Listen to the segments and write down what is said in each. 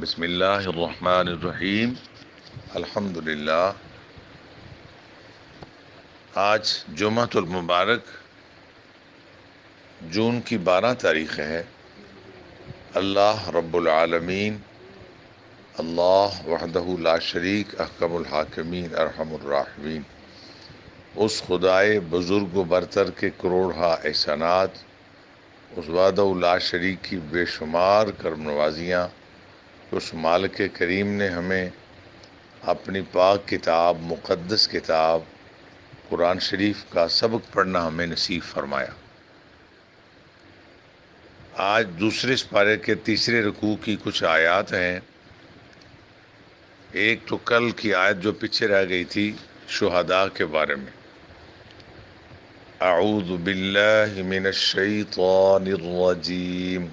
بسم اللہ الرحمن الرحیم۔ الحمد للہ۔ آج جمعۃ المبارک جون کی 12 تاریخ ہے۔ اللہ رب العالمین، اللہ وحدہ لا شریک، احکم الحاکمین، ارحم الراحمین، اس خدائے بزرگ و برتر کے کروڑہا احسانات، اس وحدہ لا شریک کی بے شمار کرم نوازیاں، اس مالک کریم نے ہمیں اپنی پاک کتاب، مقدس کتاب قرآن شریف کا سبق پڑھنا ہمیں نصیب فرمایا۔ آج دوسرے سپارے کے تیسرے رکوع کی کچھ آیات ہیں۔ ایک تو کل کی آیت جو پیچھے رہ گئی تھی شہداء کے بارے میں۔ اعوذ باللہ من الشیطان الرجیم،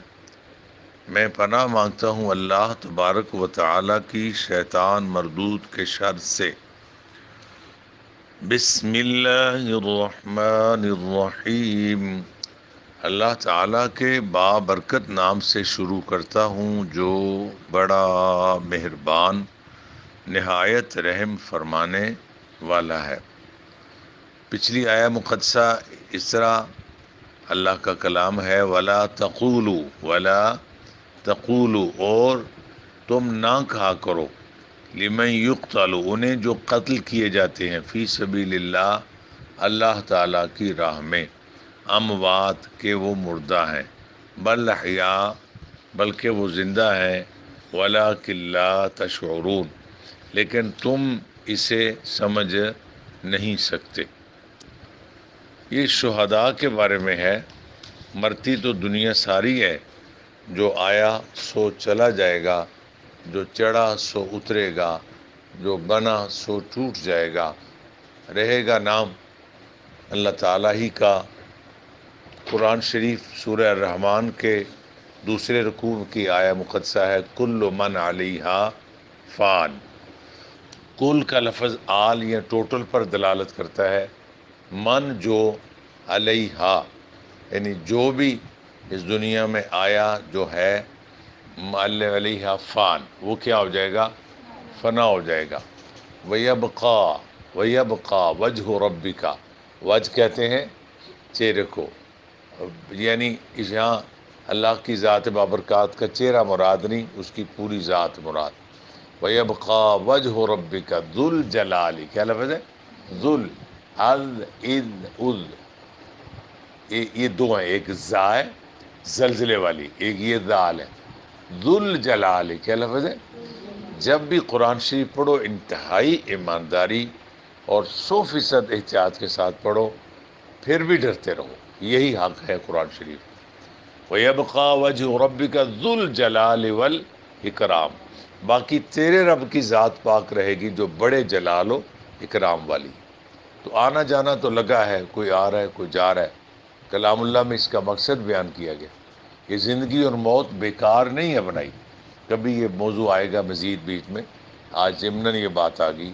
میں پناہ مانگتا ہوں اللہ تبارک و تعالی کی شیطان مردود کے شر سے۔ بسم اللہ الرحمن الرحیم، اللہ تعالیٰ کے بابرکت نام سے شروع کرتا ہوں جو بڑا مہربان، نہایت رحم فرمانے والا ہے۔ پچھلی آیہ مقدسہ اس طرح اللہ کا کلام ہے، وَلَا تَقُولُوا، وَلَا تَقُولُوا، اور تم نہ کہا کرو، لمن یقتل، انہیں جو قتل کیے جاتے ہیں، فی سبیل اللہ، اللہ تعالیٰ کی راہ میں، اموات، کہ وہ مردہ ہیں، بل احیاء، بلکہ وہ زندہ ہیں، ولکن لا تشعرون، لیکن تم اسے سمجھ نہیں سکتے۔ یہ شہداء کے بارے میں ہے۔ مرتی تو دنیا ساری ہے، جو آیا سو چلا جائے گا، جو چڑھا سو اترے گا، جو بنا سو ٹوٹ جائے گا، رہے گا نام اللہ تعالیٰ ہی کا۔ قرآن شریف سورہ الرحمن کے دوسرے رکوع کی آیہ مقدسہ ہے، کل من علیہا فان۔ کل کا لفظ آل یا ٹوٹل پر دلالت کرتا ہے، من جو علیہا، یعنی جو بھی اس دنیا میں آیا جو ہے، علیہا فان، وہ کیا ہو جائے گا؟ فنا ہو جائے گا۔ وَيَبْقَى وَجْهُ رَبِّكَ، وجہ کہتے ہیں چہرے کو، یعنی یہاں اللہ کی ذات بابرکات کا چہرہ مراد نہیں، اس کی پوری ذات مراد۔ وَيَبْقَى وَجْهُ رَبِّكَ ذُو الْجَلَالِ، کیا لفظ ہے؟ یہ دو ہیں، ایک زا ہے زلزلے والی، ایک یہ ذال ہے، ذو الجلال، کیا لفظ ہے؟ جب بھی قرآن شریف پڑھو انتہائی ایمانداری اور 100% احتیاط کے ساتھ پڑھو، پھر بھی ڈرتے رہو، یہی حق ہے قرآن شریف۔ وَيَبْقَى وَجْهُ رَبِّكَ ذُو الْجَلَالِ وَالْإِكْرَامِ، باقی تیرے رب کی ذات پاک رہے گی جو بڑے جلال و اکرام والی۔ تو آنا جانا تو لگا ہے، کوئی آ رہا ہے کوئی جا رہا ہے۔ کلام اللہ میں اس کا مقصد بیان کیا گیا۔ یہ زندگی اور موت بیکار نہیں ہے بنائی، کبھی یہ موضوع آئے گا مزید بیچ میں، آج ضمناً یہ بات آ گئی۔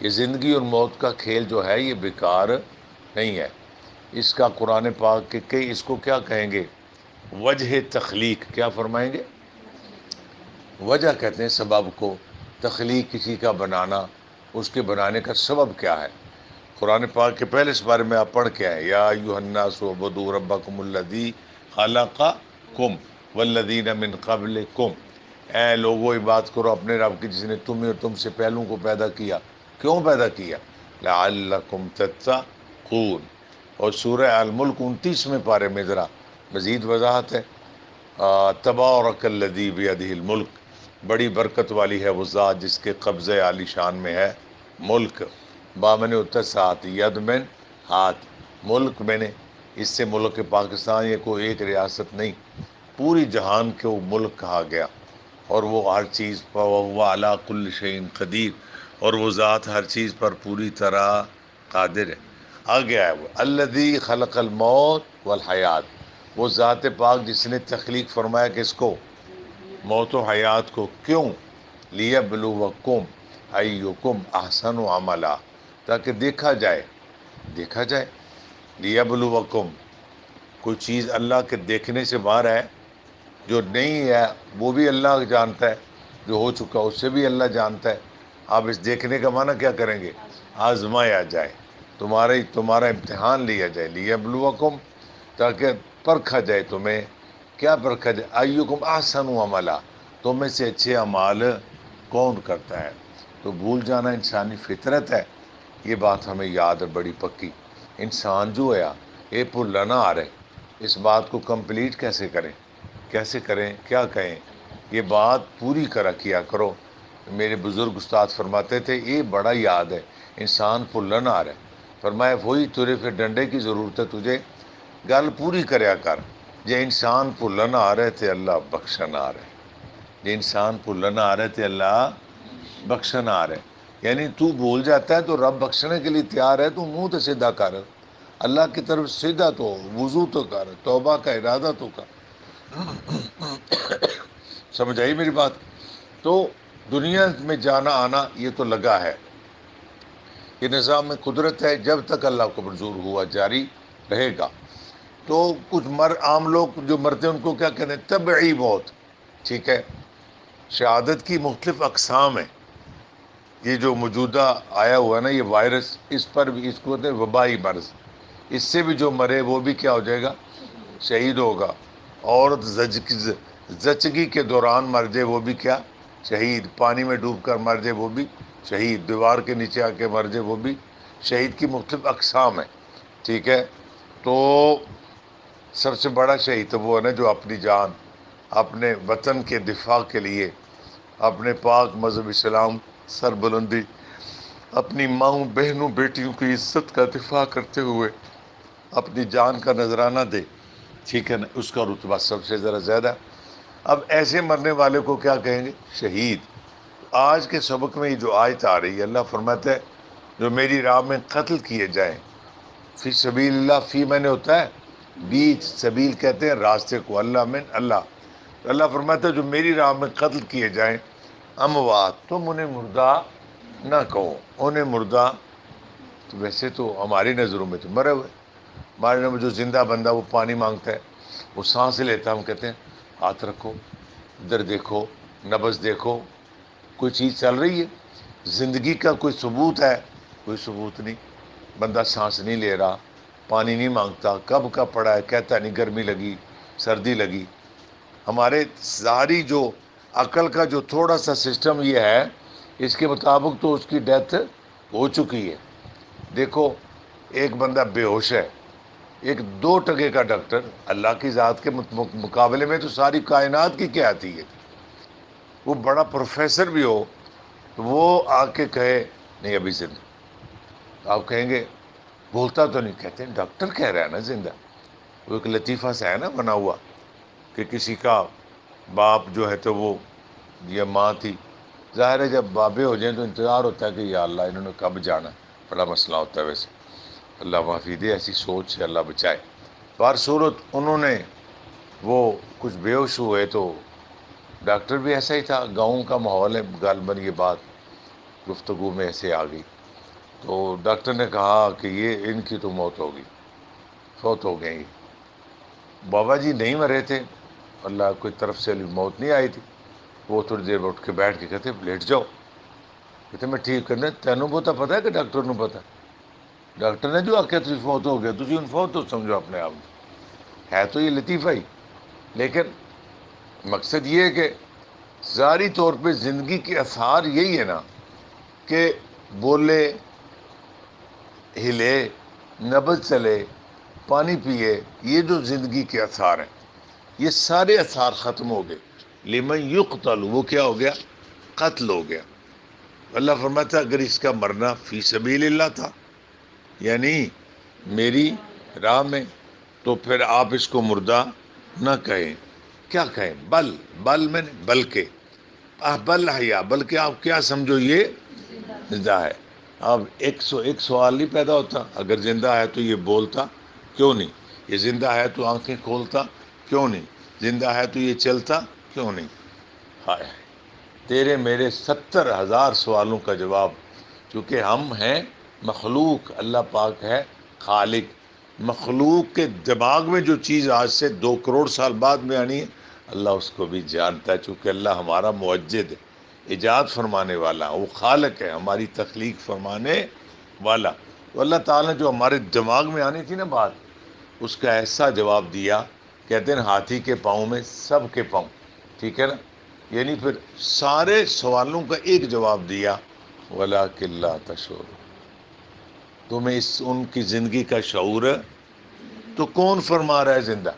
یہ زندگی اور موت کا کھیل جو ہے یہ بیکار نہیں ہے۔ اس کا قرآن پاک کے کئی، اس کو کیا کہیں گے؟ وجہ تخلیق، کیا فرمائیں گے؟ وجہ کہتے ہیں سبب کو، تخلیق کسی کا بنانا، اس کے بنانے کا سبب کیا ہے۔ قرآن پاک کے پہلے اس بارے میں آپ پڑھ کے آئے، یا ایھا الناس اعبدوا ربکم الذی خلقکم والذین من قبلکم، اے لوگو عبادت کرو اپنے رب کی جس نے تمہیں اور تم سے پہلوں کو پیدا کیا۔ کیوں پیدا کیا؟ لعلکم تتقون۔ اور سورہ الملک 29ویں پارے میں ذرا مزید وضاحت ہے، تبارک الذی بیدہ الملک، بڑی برکت والی ہے وہ ذات جس کے قبضے عالی شان میں ہے ملک۔ بامن اتسعت، ید میں ہاتھ، ملک میں نے، اس سے ملک پاکستان یہ کوئی ایک ریاست نہیں، پوری جہان کو ملک کہا گیا۔ اور وہ ہر چیز پر، وہ علی کل شیء قدیر، اور وہ ذات ہر چیز پر پوری طرح قادر ہے۔ آگے ہے وہ الذی خلق الموت والحیات، وہ ذات پاک جس نے تخلیق فرمایا کس کو؟ موت و حیات کو۔ کیوں؟ لیبلوکم ایکم احسن عملا، تاکہ دیکھا جائے لیبلوکم، کوئی چیز اللہ کے دیکھنے سے باہر ہے، جو نہیں ہے وہ بھی اللہ جانتا ہے، جو ہو چکا اس سے بھی اللہ جانتا ہے. آپ اس دیکھنے کا معنی کیا کریں گے؟ آزمایا جائے، تمہارا امتحان لیا جائے. لیبلوکم، تاکہ پرکھا جائے تمہیں. کیا پرکھا جائے؟ ایکم احسن عملا، تم میں سے اچھے اعمال کون کرتا ہے. تو بھول جانا انسانی فطرت ہے. یہ بات ہمیں یاد ہے بڑی پکی. انسان جو ہے یہ بھولنا آ رہے، اس بات کو کمپلیٹ کیسے کریں کیا کہیں. یہ بات پوری کیا کرو. میرے بزرگ استاد فرماتے تھے یہ بڑا یاد ہے، انسان بھولنا آ رہا ہے. فرمایا وہی تجھے پھر ڈنڈے کی ضرورت ہے، تجھے گل پوری کریا کر. یہ انسان بھولنا آ رہے تھے اللہ بخشنا آ رہے. یہ انسان بھولنا آ رہے تھے اللہ بخشنا آ رہے. یعنی تو بھول جاتا ہے تو رب بخشنے کے لیے تیار ہے. تو منہ تو سیدھا کر، اللہ کی طرف سیدھا تو وضو تو کر، توبہ کا ارادہ تو کر. سمجھ آئی میری بات؟ تو دنیا میں جانا آنا یہ تو لگا ہے، یہ نظام میں قدرت ہے. جب تک اللہ کو منظور ہوا جاری رہے گا. تو کچھ عام لوگ جو مرتے ہیں ان کو کیا کہتے ہیں؟ طبعی موت. ٹھیک ہے، شہادت کی مختلف اقسام ہیں. یہ جو موجودہ آیا ہوا ہے نا یہ وائرس، اس پر بھی اس کو کہتے ہیں وبائی مرض. اس سے بھی جو مرے وہ بھی کیا ہو جائے گا؟ شہید ہوگا. عورت زچگی کے دوران مر جائے وہ بھی کیا؟ شہید. پانی میں ڈوب کر مر جائے وہ بھی شہید. دیوار کے نیچے آ کے مر جائے وہ بھی شہید. کی مختلف اقسام ہیں. ٹھیک ہے، تو سب سے بڑا شہید تو وہ ہے نا جو اپنی جان اپنے وطن کے دفاع کے لیے، اپنے پاک مذہب اسلام سربلندی، اپنی ماؤں بہنوں بیٹیوں کی عزت کا دفاع کرتے ہوئے اپنی جان کا نذرانہ دے. ٹھیک ہے نا، اس کا رتبہ سب سے ذرا زیادہ. اب ایسے مرنے والے کو کیا کہیں گے؟ شہید. آج کے سبق میں یہ جو آیت آ رہی ہے، اللہ فرماتا ہے جو میری راہ میں قتل کیے جائیں. فی سبیل اللہ، فی میں نے ہوتا ہے بیچ، سبیل کہتے ہیں راستے کو، اللہ میں اللہ. اللہ فرماتا ہے جو میری راہ میں قتل کیے جائیں اموات، تم انہیں مردہ نہ کہو. انہیں مردہ تو ویسے تو ہماری نظروں میں تو مرے ہوئے. ہمارے نظر میں جو زندہ بندہ وہ پانی مانگتا ہے، وہ سانس لیتا ہے، ہم کہتے ہیں ہاتھ رکھو، ادھر دیکھو، نبض دیکھو، کوئی چیز چل رہی ہے. زندگی کا کوئی ثبوت ہے؟ کوئی ثبوت نہیں. بندہ سانس نہیں لے رہا، پانی نہیں مانگتا، کب کا پڑا ہے کہتا نہیں گرمی لگی سردی لگی. ہمارے ساری جو عقل کا جو تھوڑا سا سسٹم یہ ہے، اس کے مطابق تو اس کی ڈیتھ ہو چکی ہے. دیکھو ایک بندہ بے ہوش ہے، ایک 2 ٹکے کا ڈاکٹر اللہ کی ذات کے مقابلے میں تو ساری کائنات کی کیا آتی ہے. وہ بڑا پروفیسر بھی ہو تو وہ آ کے کہے نہیں ابھی زندہ. آپ کہیں گے بولتا تو نہیں، کہتے ہیں ڈاکٹر کہہ رہا ہے نا زندہ. وہ ایک لطیفہ سا ہے نا بنا ہوا کہ کسی کا باپ جو ہے تو وہ یہ ماں تھی. ظاہر ہے جب بابے ہو جائیں تو انتظار ہوتا ہے کہ یا اللہ انہوں نے کب جانا. بڑا مسئلہ ہوتا ہے ویسے. اللہ معافی دے، ایسی سوچ سے اللہ بچائے. بار صورت انہوں نے وہ کچھ بے ہوش ہوئے تو ڈاکٹر بھی ایسا ہی تھا. گاؤں کا ماحول ہے غالباً یہ بات گفتگو میں ایسے آ گئی. تو ڈاکٹر نے کہا کہ یہ ان کی تو موت ہوگی، فوت ہو گئی. بابا جی نہیں مرے تھے، اللہ کوئی طرف سے موت نہیں آئی تھی. وہ تھوڑی دیر میں اٹھ کے بیٹھ کے کہتے لیٹ جاؤ. کہتے میں ٹھیک کرنا. تینوں کو تو پتا ہے کہ ڈاکٹر نے پتا. ڈاکٹر نے جو آخیا تھی فوت ہو گیا، تھی ان فوت تو سمجھو اپنے آپ میں. ہے تو یہ لطیفہ ہی، لیکن مقصد یہ ہے کہ ظاہری طور پہ زندگی کے اثار یہی ہے نا کہ بولے، ہلے، نبض چلے، پانی پیے. یہ جو زندگی کے اثار ہیں یہ سارے اثار ختم ہو گئے. لمن یقتل، وہ کیا ہو گیا؟ قتل ہو گیا. اللہ فرماتا ہے اگر اس کا مرنا فی سبیل اللہ تھا، یعنی میری راہ میں، تو پھر آپ اس کو مردہ نہ کہیں. کیا کہیں؟ بل میں بلکہ بل حیا، بلکہ آپ کیا سمجھو یہ زندہ ہے. اب ایک سوال نہیں پیدا ہوتا اگر زندہ ہے تو یہ بولتا کیوں نہیں؟ یہ زندہ ہے تو آنکھیں کھولتا کیوں نہیں؟ زندہ ہے تو یہ چلتا کیوں نہیں؟ ہائے تیرے میرے 70,000 سوالوں کا جواب. چونکہ ہم ہیں مخلوق، اللہ پاک ہے خالق. مخلوق کے دماغ میں جو چیز آج سے 2 کروڑ سال بعد میں آنی ہے اللہ اس کو بھی جانتا ہے. چونکہ اللہ ہمارا موجد ہے، ایجاد فرمانے والا، وہ خالق ہے، ہماری تخلیق فرمانے والا۔ تو اللہ تعالیٰ نے جو ہمارے دماغ میں آنی تھی نا بات، اس کا ایسا جواب دیا، کہتے ہیں ہاتھی کے پاؤں میں سب کے پاؤں، ٹھیک ہے نا، یعنی پھر سارے سوالوں کا ایک جواب دیا، وَلَٰكِن لَا تَشْعُرُونَ۔ تمہیں ان کی زندگی کا شعور ہے؟ تو کون فرما رہا ہے زندہ؟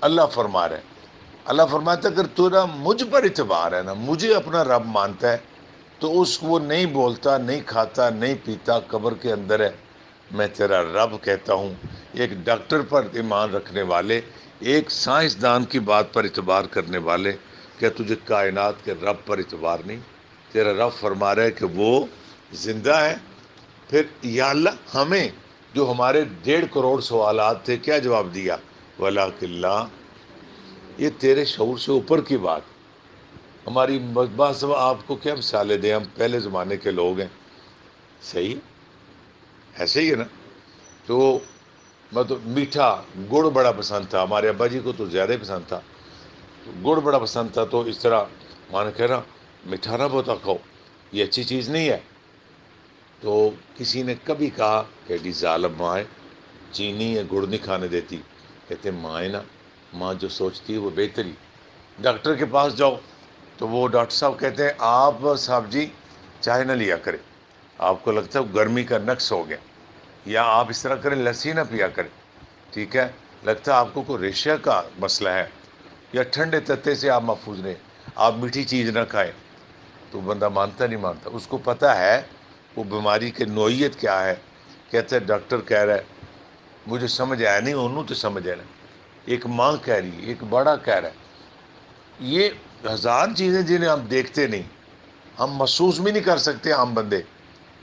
اللہ فرما رہا ہے۔ اللہ فرماتا ہے اگر تیرا مجھ پر اعتبار ہے نا، مجھے اپنا رب مانتا ہے، تو اس کو وہ نہیں بولتا، نہیں کھاتا، نہیں پیتا، قبر کے اندر ہے، میں تیرا رب کہتا ہوں۔ ایک ڈاکٹر پر ایمان رکھنے والے، ایک سائنسدان کی بات پر اعتبار کرنے والے، کیا تجھے کائنات کے رب پر اعتبار نہیں؟ تیرا رب فرما رہا ہے کہ وہ زندہ ہے۔ پھر یا اللہ ہمیں جو ہمارے 1.5 کروڑ سوالات تھے، کیا جواب دیا؟ وَلَٰكِن لَّا۔ یہ تیرے شعور سے اوپر کی بات۔ ہماری بات آپ کو کیا مثالیں دیں، ہم پہلے زمانے کے لوگ ہیں، صحیح ایسے ہی ہے نا۔ تو مطلب میٹھا گڑ بڑا پسند تھا، ہمارے ابا جی کو تو زیادہ ہی پسند تھا، گڑ بڑا پسند تھا، تو اس طرح مان کہہ رہا میٹھا نہ بہت کھاؤ، یہ اچھی چیز نہیں ہے۔ تو کسی نے کبھی کہا کہ ایڈی ظالم ماں ہے، چینی یا گڑ نہیں کھانے دیتی، کہتے ماں ہے نا، ماں جو سوچتی ہے وہ بہتری۔ ڈاکٹر کے پاس جاؤ تو وہ ڈاکٹر صاحب کہتے ہیں آپ صاحب جی چائے نہ لیا کریں، آپ کو لگتا ہے گرمی کا نقص ہو گیا، یا آپ اس طرح کریں لسی نہ پیا کریں، ٹھیک ہے، لگتا ہے آپ کو کوئی ریشیا کا مسئلہ ہے، یا ٹھنڈے تتے سے آپ محفوظ رہیں، آپ میٹھی چیز نہ کھائیں۔ تو بندہ مانتا نہیں مانتا، اس کو پتہ ہے وہ بیماری کی نوعیت کیا ہے۔ کہتے ہیں ڈاکٹر کہہ رہا ہے مجھے سمجھ آیا نہیں، انہوں تو سمجھ آیا نہیں، ایک ماں کہہ رہی ہے، ایک بڑا کہہ رہا ہے، یہ ہزار چیزیں جنہیں ہم دیکھتے نہیں، ہم محسوس بھی نہیں کر سکتے عام بندے،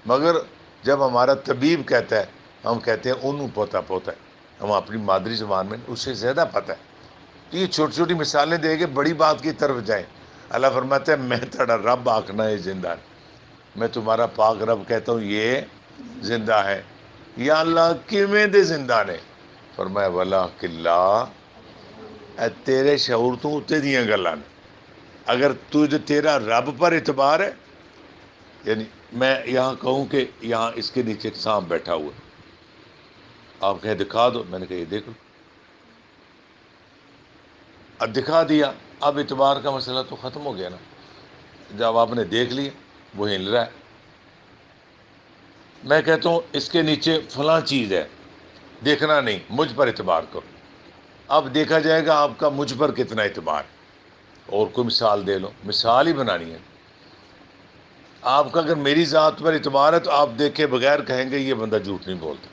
مگر جب ہمارا طبیب کہتا ہے ہم کہتے ہیں انہوں پوتا پوتا ہے، ہم اپنی مادری زبان میں اس سے زیادہ پتہ ہے۔ تو یہ چھوٹی چھوٹی مثالیں دے کے بڑی بات کی طرف جائیں۔ اللہ فرماتا ہے میں تیرا رب آکھنا ہے زندہ ہے، میں تمہارا پاک رب کہتا ہوں یہ زندہ ہے۔ یا اللہ کیویں دے زندہ نے؟ فرمایا وَلَٰكِن لَّا۔ اے تیرے شعور تو اتنے دیاں گلاں نے۔ اگر تیرا رب پر اعتبار ہے، یعنی میں یہاں کہوں کہ یہاں اس کے نیچے ایک سانپ بیٹھا ہوا ہے، آپ کہیں دکھا دو، میں نے کہا یہ دیکھ لو، اب دکھا دیا، اب اعتبار کا مسئلہ تو ختم ہو گیا نا۔ جب آپ نے دیکھ لیا وہ ہل رہا ہے، میں کہتا ہوں اس کے نیچے فلاں چیز ہے، دیکھنا نہیں، مجھ پر اعتبار کرو۔ اب دیکھا جائے گا آپ کا مجھ پر کتنا اعتبار ہے۔ اور کوئی مثال دے لو، مثال ہی بنانی ہے آپ کا۔ اگر میری ذات پر اعتبار ہے تو آپ دیکھے بغیر کہیں گے یہ بندہ جھوٹ نہیں بولتا،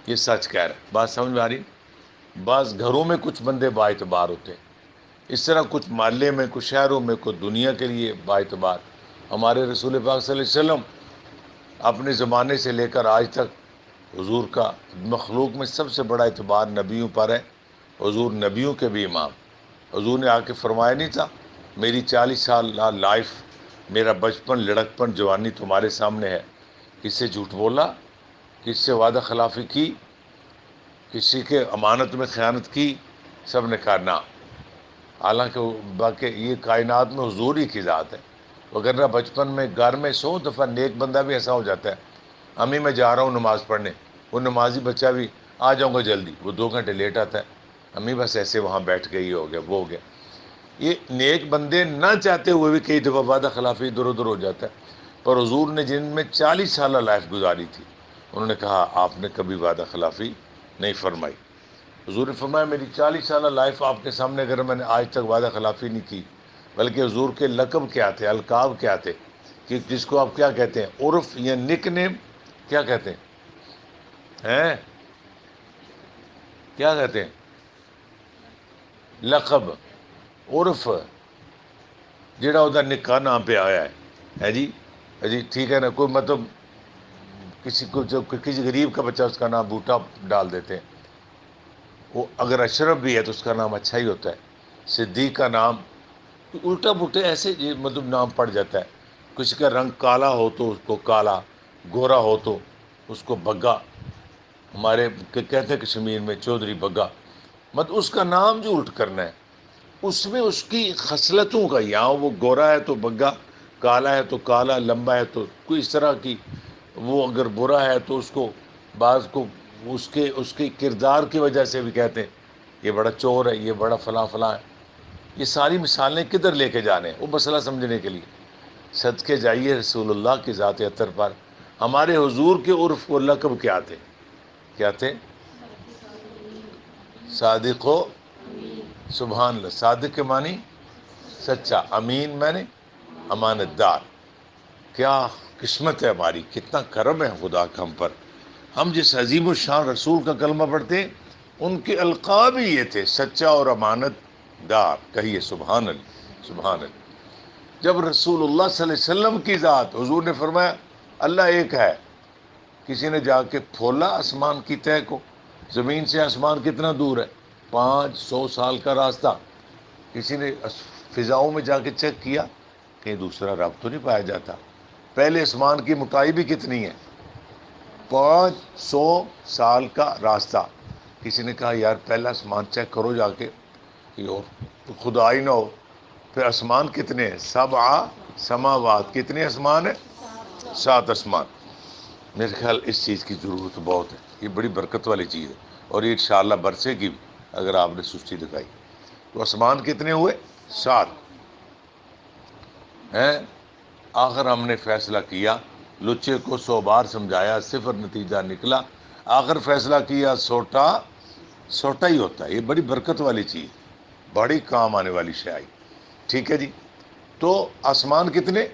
یہ سچ کہہ رہا ہے۔ بات سمجھ میں آ رہی؟ بعض گھروں میں کچھ بندے با اعتبار ہوتے ہیں، اس طرح کچھ محلے میں، کچھ شہروں میں، کچھ دنیا کے لیے با اعتبار۔ ہمارے رسول پاک صلی اللہ علیہ وسلم اپنے زمانے سے لے کر آج تک حضور کا مخلوق میں سب سے بڑا اعتبار نبیوں پر ہے۔ حضور نبیوں کے بھی امام، حضور نے آ کے فرمایا نہیں تھا میری 40 سال لائف، میرا بچپن، لڑکپن، جوانی تمہارے سامنے ہے، کس سے جھوٹ بولا، کس سے وعدہ خلافی کی، کسی کے امانت میں خیانت کی؟ سب نے کہا نہ، حالانکہ باقی یہ کائنات میں حضور ہی کی ذات ہے، وگرنہ بچپن میں گھر میں 100 دفعہ نیک بندہ بھی ایسا ہو جاتا ہے، امی میں جا رہا ہوں نماز پڑھنے، وہ نمازی بچہ بھی آ جاؤں گا جلدی، وہ 2 گھنٹے لیٹ آتا ہے، امی بس ایسے وہاں بیٹھ گئی، ہو گیا وہ ہو گیا۔ یہ نیک بندے نہ چاہتے ہوئے بھی کئی دفعہ وعدہ خلافی ادھر ادھر ہو جاتا ہے، پر حضور نے جن میں 40 سالہ لائف گزاری تھی، انہوں نے کہا آپ نے کبھی وعدہ خلافی نہیں فرمائی۔ حضور نے فرمایا میری 40 سالہ لائف آپ کے سامنے اگر میں نے آج تک وعدہ خلافی نہیں کی، بلکہ حضور کے لقب کیا تھے، القاب کیا تھے، کہ جس کو آپ کیا کہتے ہیں، عرف یا نک نیم، کیا کہتے ہیں کیا کہتے ہیں، لقب، عرف، جڑا ادھر نکاح نام پہ آیا ہے جی، جی ٹھیک ہے نا، کوئی مطلب کسی کو جو کسی غریب کا بچہ اس کا نام بوٹا ڈال دیتے ہیں، وہ اگر اشرف بھی ہے تو اس کا نام اچھا ہی ہوتا ہے، صدیق کا نام الٹا پلٹے ایسے مطلب نام پڑ جاتا ہے، کسی کا رنگ کالا ہو تو اس کو کالا، گورا ہو تو اس کو بگا، ہمارے کہتے ہیں کشمیر میں چودھری بگا، مطلب اس کا نام جو الٹ کرنا ہے۔ اس میں اس کی خصلتوں کا، یہاں وہ گورا ہے تو بگا، کالا ہے تو کالا، لمبا ہے تو کوئی اس طرح کی، وہ اگر برا ہے تو اس کو بعض کو اس کے کردار کی وجہ سے بھی کہتے ہیں یہ بڑا چور ہے، یہ بڑا فلاں فلاں ہے. یہ ساری مثالیں کدھر لے کے جانے ہیں؟ وہ مسئلہ سمجھنے کے لیے صدقے جائیے رسول اللہ کی ذات اطہر پر. ہمارے حضور کے عرف و لقب کیا تھے؟ کیا تھے؟ صادق ہو، سبحان اللہ. صادق کے معنی سچا، امین میں نے امانت دار. کیا قسمت ہے ہماری، کتنا کرم ہے خدا کا ہم پر. ہم جس عظیم الشان رسول کا کلمہ پڑھتے ہیں، ان کے القاب ہی یہ تھے، سچا اور امانت دار. کہیے سبحان اللہ، سبحان اللہ. جب رسول اللہ صلی اللہ علیہ وسلم کی ذات، حضور نے فرمایا اللہ ایک ہے. کسی نے جا کے کھولا آسمان کی تہہ کو، زمین سے آسمان کتنا دور ہے؟ 500 سال کا راستہ. کسی نے فضاؤں میں جا کے چیک کیا، کہیں دوسرا رب تو نہیں پایا جاتا. پہلے آسمان کی موٹائی بھی کتنی ہے؟ 500 سال کا راستہ. کسی نے کہا یار پہلا آسمان چیک کرو جا کے، کہ اور تو خدا ہی نہ ہو. پھر آسمان کتنے ہیں؟ 7 سماوات. کتنے آسمان ہیں؟ 7 آسمان. میرے خیال اس چیز کی ضرورت بہت ہے، یہ بڑی برکت والی چیز ہے، اور یہ انشاءاللہ برسے کی بھی اگر آپ نے سستی دکھائی. تو آسمان کتنے ہوئے؟ 7 ہیں. آخر ہم نے فیصلہ کیا، لچے کو 100 بار سمجھایا، صفر نتیجہ نکلا. آخر فیصلہ کیا سوٹا سوٹا ہی ہوتا ہے. یہ بڑی برکت والی چیز، بڑی کام آنے والی شے آئی. ٹھیک ہے جی. تو آسمان کتنے؟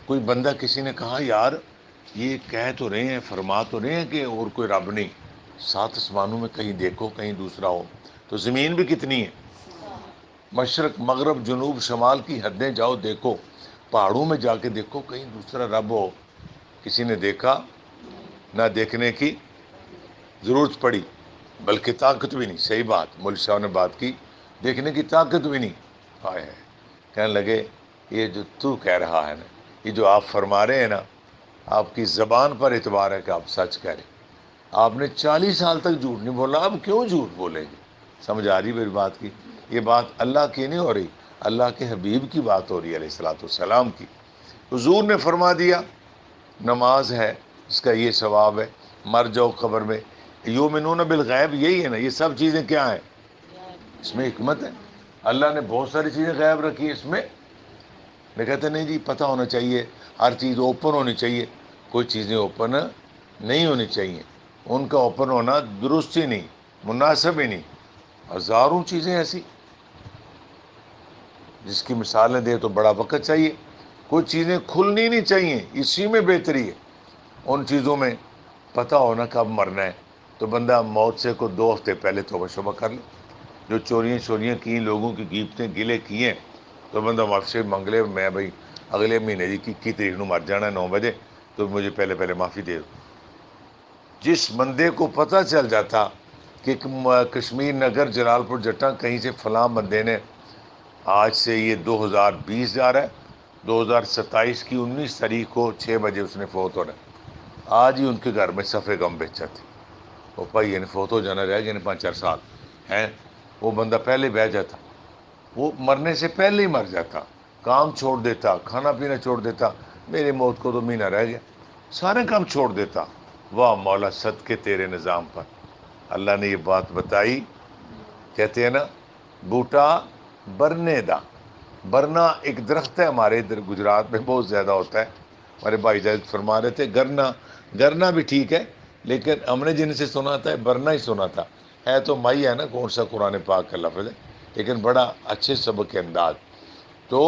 کوئی بندہ کسی نے کہا یار یہ کہہ تو رہے ہیں، فرما تو رہے ہیں کہ اور کوئی رب نہیں، 7 آسمانوں میں کہیں دیکھو کہیں دوسرا ہو. تو زمین بھی کتنی ہے؟ مشرق مغرب جنوب شمال کی حدیں جاؤ دیکھو، پہاڑوں میں جا کے دیکھو کہیں دوسرا رب ہو. کسی نے دیکھا؟ نہ دیکھنے کی ضرورت پڑی، بلکہ طاقت بھی نہیں. صحیح بات مولوی صاحب نے بات کی، دیکھنے کی طاقت بھی نہیں. ہائے ہائے. کہنے لگے یہ جو تو کہہ رہا ہے نا، یہ جو آپ فرما رہے ہیں نا، آپ کی زبان پر اعتبار ہے کہ آپ سچ کہہ رہے ہیں. آپ نے 40 سال تک جھوٹ نہیں بولا، اب کیوں جھوٹ بولیں گے؟ سمجھ آ رہی میری بات کی؟ یہ بات اللہ کی نہیں ہو رہی، اللہ کے حبیب کی بات ہو رہی ہے علیہ الصلوۃ والسلام کی. حضور نے فرما دیا نماز ہے، اس کا یہ ثواب ہے. مر جاؤ قبر میں، یؤمنون بالغیب، یہی ہے نا. یہ سب چیزیں کیا ہیں؟ اس میں حکمت ہے. اللہ نے بہت ساری چیزیں غائب رکھی ہیں اس میں. میں کہتے نہیں جی پتہ ہونا چاہیے، ہر چیز اوپن ہونی چاہیے. کوئی چیزیں اوپن نہیں ہونی چاہیے، ان کا اوپن ہونا درست ہی نہیں، مناسب ہی نہیں. ہزاروں چیزیں ایسی جس کی مثالیں دے تو بڑا وقت چاہیے. کوئی چیزیں کھلنی نہیں چاہیے، اسی میں بہتری ہے. ان چیزوں میں پتہ ہونا کب مرنا ہے، تو بندہ موت سے کو 2 ہفتے پہلے توبہ شبہ کر لے. جو چوریاں کی، لوگوں کی غیبتیں گلے کیے، تو بندہ معافی منگ لے. میں بھائی اگلے مہینے کی 21 تاریخ نو مر جانا ہے 9 بجے، تو مجھے پہلے معافی دے دو. جس بندے کو پتہ چل جاتا کہ کشمیر نگر جلال پور جٹاں کہیں سے فلاں بندے نے آج سے یہ 2020 جا رہا ہے، 2027 کی 19 تاریخ کو 6 بجے اس نے فوت ہونا ہے. آج ہی ان کے گھر میں صفے غم بیچا تھی. وہ بھائی یعنی فوت ہو جانا رہ گئے 5-4 سال ہیں. وہ بندہ پہلے بہ جاتا، وہ مرنے سے پہلے ہی مر جاتا، کام چھوڑ دیتا، کھانا پینا چھوڑ دیتا. میری موت کو تو مہینہ رہ گیا، سارے کام چھوڑ دیتا. واہ مولا صدقے تیرے نظام پر. اللہ نے یہ بات بتائی. کہتے ہیں نا بوٹا برنے دا. برنا ایک درخت ہے ہمارے ادھر گجرات میں بہت زیادہ ہوتا ہے. ہمارے بھائی جان فرما رہے تھے گرنا بھی ٹھیک ہے، لیکن ہم نے جن سے سنا تھا برنا ہی سنا تھا. ہے تو مائی ہے نا، کون سا قرآن پاک کا لفظ ہے، لیکن بڑا اچھے سبق کے انداز. تو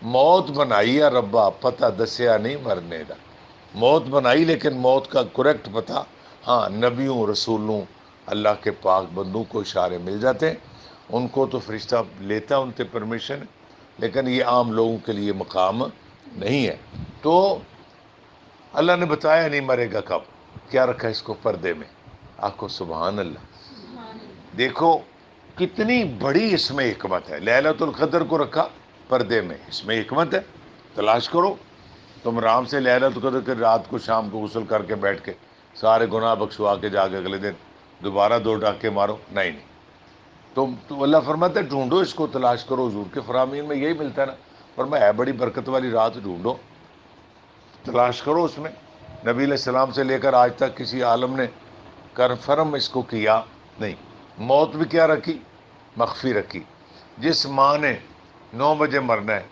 موت بنائی ہے ربا، پتہ دسیا نہیں مرنے دا. موت بنائی لیکن موت کا کریکٹ پتہ ہاں نبیوں رسولوں اللہ کے پاک بندوں کو اشارے مل جاتے ہیں. ان کو تو فرشتہ لیتا ان سے پرمیشن، لیکن یہ عام لوگوں کے لیے مقام نہیں ہے. تو اللہ نے بتایا نہیں مرے گا کب، کیا رکھا اس کو پردے میں. آخو سبحان اللہ. دیکھو کتنی بڑی اس میں حکمت ہے. لیلۃ القدر کو رکھا پردے میں، اس میں حکمت ہے. تلاش کرو. تم آرام سے لیلۃ القدر کے رات کو شام کو غسل کر کے بیٹھ کے سارے گناہ بخشوا کے جا کے اگلے دن دوبارہ 2 ڈاکے مارو. نہیں، تو اللہ فرماتا ہے ڈھونڈو اس کو، تلاش کرو، حضور کے فرامین میں یہی ملتا ہے نا، فرمایا ہے بڑی برکت والی رات، ڈھونڈو، تلاش کرو اس میں۔ نبی علیہ السلام سے لے کر آج تک کسی عالم نے کنفرم اس کو کیا نہیں۔ موت بھی کیا رکھی؟ مخفی رکھی۔ جس ماں نے 9 بجے مرنا ہے،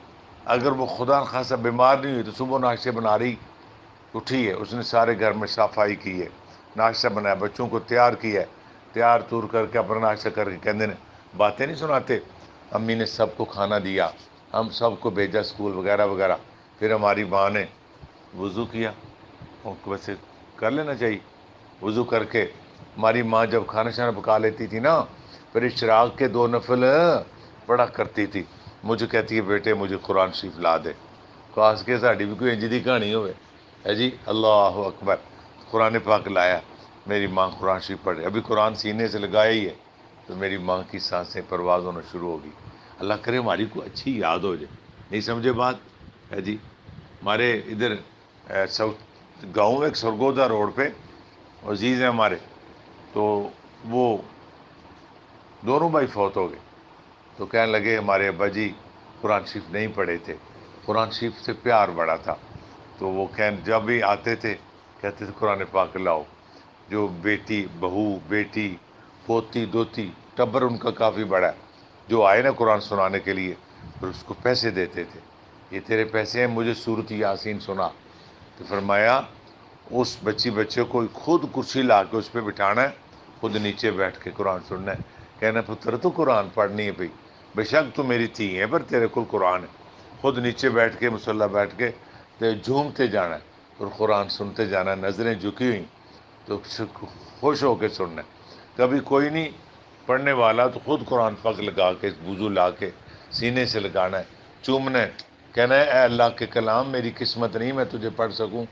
اگر وہ خدا نخواستہ بیمار نہیں ہوئی تو صبح ناشتے بنا رہی اٹھی ہے، اس نے سارے گھر میں صفائی کی ہے، ناشتہ بنایا، بچوں کو تیار کیا ہے، تیار تور کر کے اپنا ناشتہ کر کے کہتے ہیں باتیں نہیں سناتے، امی نے سب کو کھانا دیا، ہم سب کو بھیجا اسکول وغیرہ وغیرہ، پھر ہماری ماں نے وضو کیا، ان کو ویسے کر لینا چاہیے، وضو کر کے ہماری ماں جب کھانا شانا پکا لیتی تھی نا، پھر اشراق کے 2 نفل پڑھا کرتی تھی، مجھے کہتی ہے بیٹے مجھے قرآن شریف لا دے، خاص کے ساڑی بھی کوئی انجی دی کہانی ہوئے ہے جی، اللہ اکبر، قرآن پاک لایا، میری ماں قرآن شریف پڑھ رہی، ابھی قرآن سینے سے لگایا ہی ہے تو میری ماں کی سانسیں پرواز ہونا شروع ہوگی۔ اللہ کرے ہماری کو اچھی یاد ہو جائے، نہیں سمجھے بات ہے جی۔ ہمارے ادھر گاؤں میں ایک سرگودا روڈ پہ عزیز ہیں ہمارے، تو وہ دونوں بھائی فوت ہو گئے، تو کہنے لگے ہمارے ابا جی قرآن شریف نہیں پڑھے تھے، قرآن شریف سے پیار بڑا تھا، تو وہ جب بھی آتے تھے کہتے تھے قرآن پاک لاؤ، جو بیٹی بہو بیٹی پوتی دوتی ٹبر ان کا کافی بڑا ہے، جو آئے نا قرآن سنانے کے لیے پھر اس کو پیسے دیتے تھے، یہ تیرے پیسے ہیں، مجھے سورۃ یاسین سنا، تو فرمایا اس بچے کو خود کرسی لا کے اس پہ بٹھانا ہے، خود نیچے بیٹھ کے قرآن سننا ہے، کہنا پتر تو قرآن پڑھنی ہے بھائی، بے شک تو میری تھی ہے پر تیرے کو قرآن ہے، خود نیچے بیٹھ کے مصلی بیٹھ کے تے جھومتے جانا ہے اور قرآن سنتے جانا ہے، نظریں جھکی ہوئی تو خوش ہو کے سننا ہے۔ کبھی کوئی نہیں پڑھنے والا تو خود قرآن پاک لگا کے وضو لا کے سینے سے لگانا ہے، چومنا ہے، کہنا ہے اے اللہ کے کلام میری قسمت نہیں میں تجھے پڑھ سکوں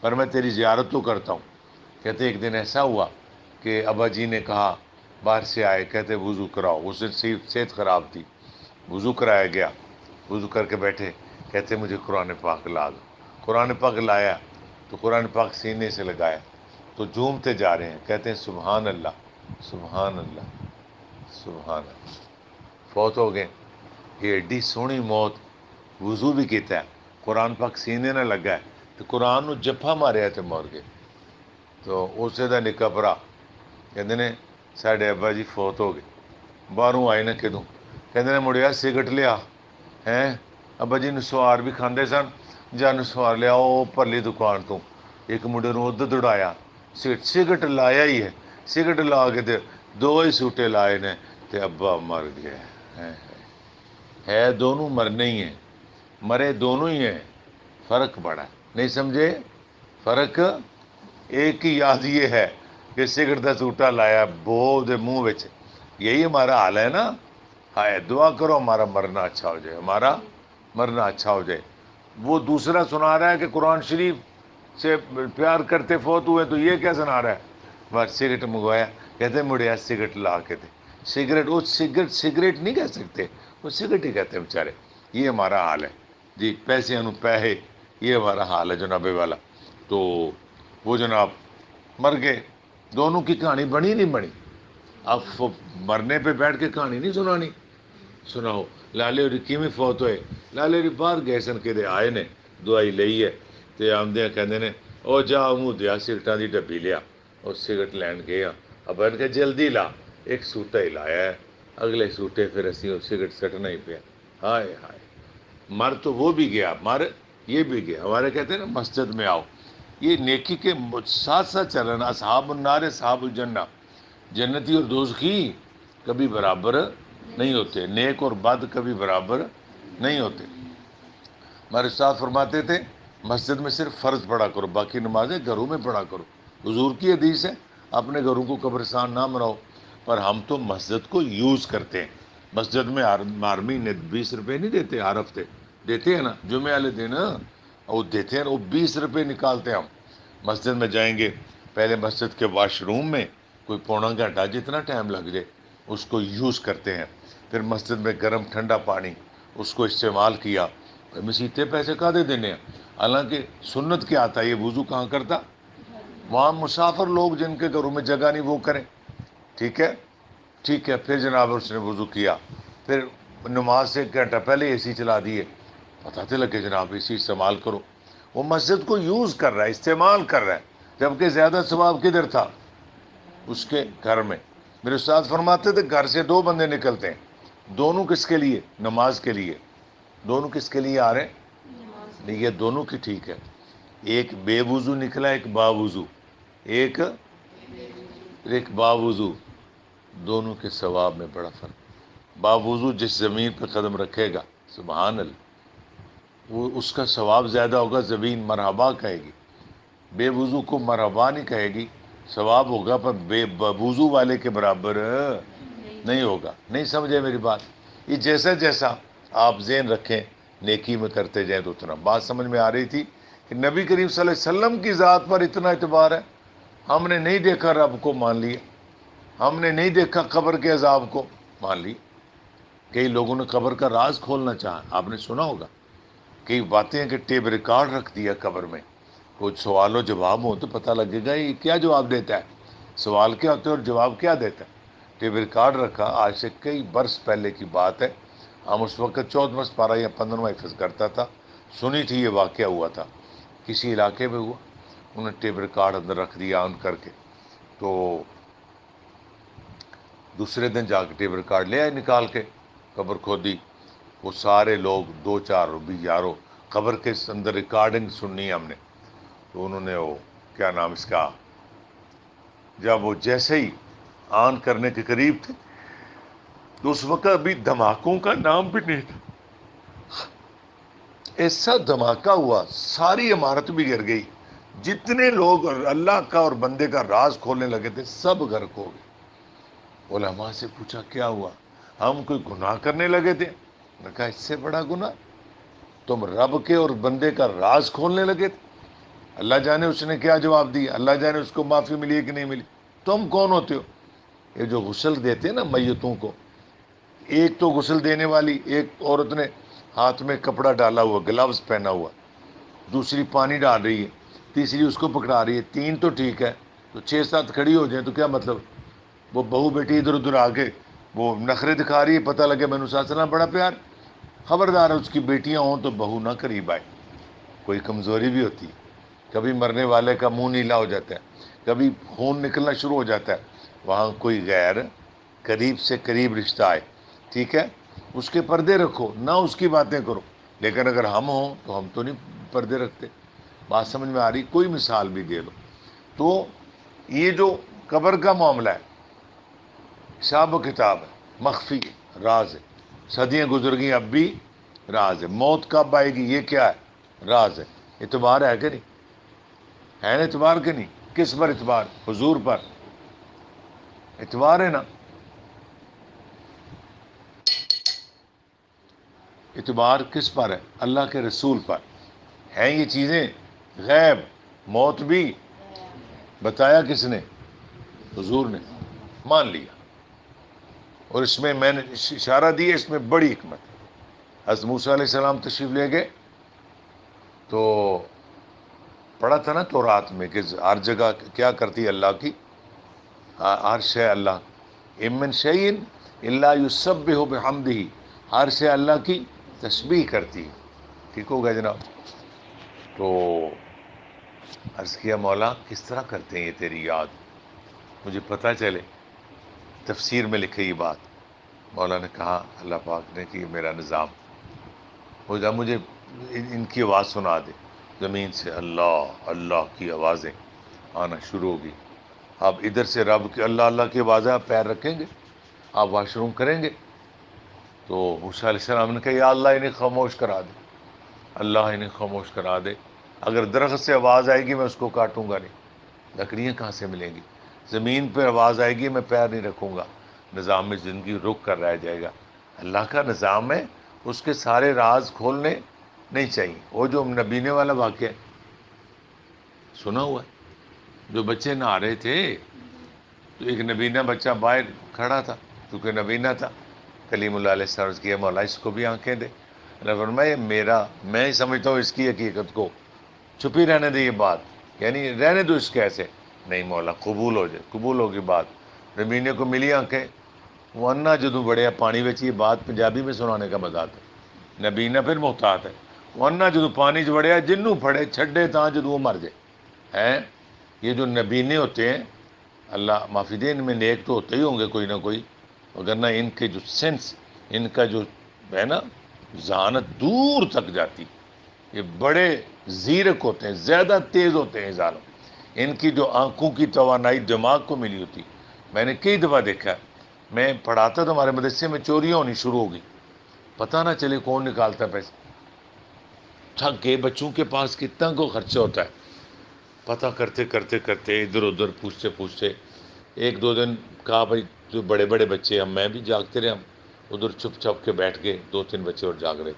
پر میں تیری زیارت تو کرتا ہوں۔ کہتے ایک دن ایسا ہوا کہ ابا جی نے کہا باہر سے آئے، کہتے وضو کراؤ، اس دن صحت خراب تھی، وضو کرایا گیا، وضو کر کے بیٹھے، کہتے مجھے قرآن پاک لا دو، قرآن پاک لایا تو قرآن پاک سینے سے لگایا تو جھومتے جا رہے ہیں، کہتے ہیں سبحان اللہ سبحان اللہ سبحان اللہ، فوت ہو گئے۔ یہ ایڈی سونی موت، وضو بھی کیتا ہے، قرآن پاک سینے نہ لگا ہے تو قرآن نو جفا ماریا تے مر گئے۔ تو اسے دا نکا بھرا کہتے نے ساڈے ابا جی فوت ہو گئے، باہروں آئے نہ کدوں، کہتے نے مڑیا سگٹ لیا ہیں، ابا جی نسوار بھی کھاندے سن، جا نسوار لیا وہ پرلی دکان تو، ایک مڑے نو ادھر دوڑایا، سگٹ لایا ہی ہے، سگٹ لا کے تے 2 ہی سوٹے لائے نے تے ابا مر گیا ہے دونوں مرنے ہی ہیں، مرے دونوں ہی ہیں، فرق بڑا ہے، نہیں سمجھے فرق؟ ایک ہی یاد یہ ہے کہ سگٹ کا سوٹا لایا بو دے منہ وچ، یہی ہمارا حال ہے نا، ہائے دعا کرو ہمارا مرنا اچھا ہو جائے، ہمارا مرنا اچھا ہو جائے۔ وہ دوسرا سنا رہا ہے کہ قرآن شریف سے پیار کرتے فوت ہوئے، تو یہ کیا سنا رہا ہے؟ بس سگریٹ منگوایا، کہتے مڑیا سگریٹ لا کے دے، سگریٹ وہ سگریٹ نہیں کہہ سکتے، وہ سگریٹ ہی کہتے ہیں بیچارے، یہ ہمارا حال ہے جی، پیسے انو پیسے، یہ ہمارا حال ہے جناب والا۔ تو وہ جناب مر گئے، دونوں کی کہانی بنی نہیں بنی، اب مرنے پہ بیٹھ کے کہانی نہیں سنانی، سناؤ لالے اور کیویں فوت ہوئے، لالے اور باہر گئے سن کہ آئے نے دوائی لئی ہے تے آمدے کہندے نے او جا منہ دیا سگرٹاں دی ڈبی لیا، اور سگرٹ لین گیا، اب ان کے جلدی لا، ایک سوٹا ہی لایا ہے، اگلے سوٹے پھر اسی وہ سگرٹ سٹنا ہی پیا، ہائے ہائے، مر تو وہ بھی گیا، مر یہ بھی گیا۔ ہمارے کہتے ہیں نا مسجد میں آؤ، یہ نیکی کے ساتھ ساتھ چل رہا نا، اصحاب النار اصحاب الجنہ، جنتی اور دوزخی کبھی برابر نہیں ہوتے، نیک اور بد کبھی برابر نہیں ہوتے۔ ہمارے استاد فرماتے تھے مسجد میں صرف فرض پڑھا کرو، باقی نمازیں گھروں میں پڑھا کرو، حضور کی حدیث ہے اپنے گھروں کو قبرستان نہ بناؤ، پر ہم تو مسجد کو یوز کرتے ہیں۔ مسجد میں آرمی نے 20 روپے نہیں دیتے ہر ہفتے، دیتے ہیں نا جمعے والے دن، وہ دیتے ہیں، وہ 20 روپے نکالتے ہیں ہم، مسجد میں جائیں گے، پہلے مسجد کے واش روم میں کوئی پونا گھنٹہ جتنا ٹائم لگ جائے اس کو یوز کرتے ہیں، پھر مسجد میں گرم ٹھنڈا پانی اس کو استعمال کیا، مسیتے پیسے کا دے دینے ہیں، حالانکہ سنت کیا آتا ہے، یہ وضو کہاں کرتا؟ وہاں مسافر لوگ جن کے گھروں میں جگہ نہیں وہ کریں، ٹھیک ہے، ٹھیک ہے، پھر جناب اس نے وضو کیا، پھر نماز سے 1 گھنٹہ پہلے اے سی چلا دیے، بتاتے لگے جناب اے سی استعمال کرو. وہ مسجد کو یوز کر رہا ہے، استعمال کر رہا ہے، جبکہ زیادہ ثواب کدھر تھا؟ اس کے گھر میں. میرے استاد فرماتے تھے گھر سے 2 بندے نکلتے ہیں، دونوں کس کے لیے؟ نماز کے لیے. دونوں کس کے لیے آ رہے ہیں؟ نہیں، یہ دونوں کی ٹھیک ہے. ایک بے وضو نکلا، ایک باوضو، ایک باوضو، دونوں کے ثواب میں بڑا فرق. باوضو جس زمین پہ قدم رکھے گا، سبحان اللہ، وہ اس کا ثواب زیادہ ہوگا، زمین مرحبا کہے گی. بے وضو کو مرحبا نہیں کہے گی، ثواب ہوگا پر بے وضو والے کے برابر نہیں ہوگا. نہیں سمجھے میری بات؟ یہ جیسا جیسا آپ ذہن رکھیں نیکی میں کرتے جائیں تو اتنا. بات سمجھ میں آ رہی تھی کہ نبی کریم صلی اللہ علیہ وسلم کی ذات پر اتنا اعتبار ہے. ہم نے نہیں دیکھا رب کو، مان لیا. ہم نے نہیں دیکھا قبر کے عذاب کو، مان لی. کئی لوگوں نے قبر کا راز کھولنا چاہا، آپ نے سنا ہوگا. کئی باتیں ہیں کہ ٹیپ ریکارڈ رکھ دیا قبر میں، کچھ سوال و جواب ہو تو پتہ لگے گا یہ کیا جواب دیتا ہے، سوال کیا ہوتا ہے اور جواب کیا دیتا ہے. ٹیپ ریکارڈ رکھا، آج سے کئی برس پہلے کی بات ہے. ہم اس وقت 14واں پارہ یا 15واں حفظ کرتا تھا. سنی تھی یہ واقعہ ہوا تھا، کسی علاقے میں ہوا. انہوں نے ٹیپ ریکارڈ اندر رکھ دیا آن کر کے. تو دوسرے دن جا کے ٹیپ ریکارڈ لے آئے نکال کے، قبر کھودی. وہ سارے لوگ 2-4 بھی یارو قبر کے اندر ریکارڈنگ سننی ہے ہم نے. تو انہوں نے وہ کیا نام اس کا، جب وہ جیسے ہی آن کرنے کے قریب تھے تو اس وقت ابھی دھماکوں کا نام بھی نہیں تھا. ایسا دھماکہ ہوا ساری عمارت بھی گر گئی. جتنے لوگ اللہ کا اور بندے کا راز کھولنے لگے تھے سب غرق ہو گئے. علماء سے پوچھا کیا ہوا؟ ہم کوئی گناہ کرنے لگے تھے. میں کہا اس سے بڑا گناہ؟ تم رب کے اور بندے کا راز کھولنے لگے تھے. اللہ جانے اس نے کیا جواب دیا، اللہ جانے اس کو معافی ملی ہے کہ نہیں ملی. تم کون ہوتے ہو؟ یہ جو غسل دیتے ہیں نا میتوں کو، ایک تو غسل دینے والی ایک عورت نے ہاتھ میں کپڑا ڈالا ہوا، گلوز پہنا ہوا، دوسری پانی ڈال رہی ہے، تیسری اس کو پکڑا رہی ہے. 3 تو ٹھیک ہے، تو 6-7 کھڑی ہو جائیں تو کیا مطلب؟ وہ بہو بیٹی ادھر ادھر آ کے وہ نخرے دکھا رہی ہے، پتہ لگے میں نے ساتھ بڑا پیار. خبردار ہے اس کی بیٹیاں ہوں تو بہو نہ قریب آئے. کوئی کمزوری بھی ہوتی ہے، کبھی مرنے والے کا منہ نیلا ہو جاتا ہے، کبھی خون نکلنا شروع ہو جاتا ہے، وہاں کوئی غیر قریب سے قریب رشتہ آئے، ٹھیک ہے، اس کے پردے رکھو، نہ اس کی باتیں کرو. لیکن اگر ہم ہوں تو ہم تو نہیں پردے رکھتے. بات سمجھ میں آ رہی؟ کوئی مثال بھی دے دو. تو یہ جو قبر کا معاملہ ہے حساب و کتاب ہے، مخفی راز ہے. صدیاں گزر گئیں اب بھی راز ہے. موت کب آئے گی یہ کیا ہے؟ راز ہے. اعتبار ہے کہ نہیں؟ ہے نا اعتبار کہ نہیں؟ کس پر اعتبار؟ حضور پر اعتبار ہے نا. اعتبار کس پر ہے؟ اللہ کے رسول پر. ہیں یہ چیزیں غیب. موت بھی بتایا کس نے؟ حضور نے. مان لیا. اور اس میں نے اشارہ دیا، اس میں بڑی حکمت ہے. حضرت موسیٰ علیہ السلام تشریف لے گئے تو پڑھا تھا نا تورات میں کہ ہر جگہ کیا کرتی ہے اللہ کی، ہر شے اللہ، امن شیئن الا یسبح بحمدہ، ہر شے اللہ کی تسبیح کرتی ہے. ٹھیک ہو گیا جناب؟ تو عرض کیا مولا کس طرح کرتے ہیں یہ تیری یاد، مجھے پتہ چلے. تفسیر میں لکھے یہ بات. مولا نے کہا اللہ پاک نے کہ یہ میرا نظام ہو جا، مجھے ان کی آواز سنا دے. زمین سے اللہ اللہ کی آوازیں آنا شروع ہوگی. آپ ادھر سے رب کی اللہ اللہ کی آوازیں آپ پیر رکھیں گے، آپ واش روم کریں گے تو موسیٰ علیہ السلام نے کہا یا اللہ انہیں خاموش کرا دے، اللہ انہیں خاموش کرا دے. اگر درخت سے آواز آئے گی میں اس کو کاٹوں گا نہیں، لکڑیاں کہاں سے ملیں گی. زمین پہ آواز آئے گی میں پیر نہیں رکھوں گا، نظام میں زندگی رک کر رہ جائے گا. اللہ کا نظام ہے، اس کے سارے راز کھولنے نہیں چاہیے. وہ جو نبینے والا واقعہ سنا ہوا ہے، جو بچے نہا رہے تھے تو ایک نبینہ بچہ باہر کھڑا تھا، کیونکہ نبینہ تھا. کلیم اللہ علیہ السلام کیا مولا اس کو بھی آنکھیں دے. اللہ فرمایا میں ہی سمجھتا ہوں اس کی حقیقت کو، چھپی رہنے دے یہ بات، یعنی رہنے دو اس کے ایسے. نہیں مولا قبول ہو جائے، قبول ہوگی بات. نبینے کو ملی آنکھیں ورنہ جدوں بڑے پانی وچ یہ بات پنجابی میں سنانے کا مزہ آتا ہے، نبی نہ پھر محتاط ہے، ورنہ جدوں پانی چ وڑیا جنوں پھڑے چھڈے تاں جدوں وہ مر جائے ہیں۔ یہ جو نبینے ہوتے ہیں، اللہ معافی دے، ان میں نیک تو ہوتے ہی ہوں گے کوئی نہ کوئی، وگرنہ ان کے جو سینس، ان کا جو ہے نا ذہانت دور تک جاتی، یہ بڑے زیرک ہوتے ہیں، زیادہ تیز ہوتے ہیں ظالم، ان کی جو آنکھوں کی توانائی دماغ کو ملی ہوتی۔ میں نے کئی دفعہ دیکھا ہے، میں پڑھاتا تھا ہمارے مدرسے میں، چوریاں ہونی شروع ہو گئی، پتہ نہ چلے کون نکالتا پیسے، تھک گئے، بچوں کے پاس کتنا کو خرچہ ہوتا ہے، پتہ کرتے کرتے کرتے ادھر ادھر پوچھتے پوچھتے ایک دو دن کہا بھائی جو بڑے بڑے بچے، ہم میں بھی جاگتے رہے، ہم ادھر چھپ چھپ کے بیٹھ گئے، دو تین بچے اور جاگ رہے،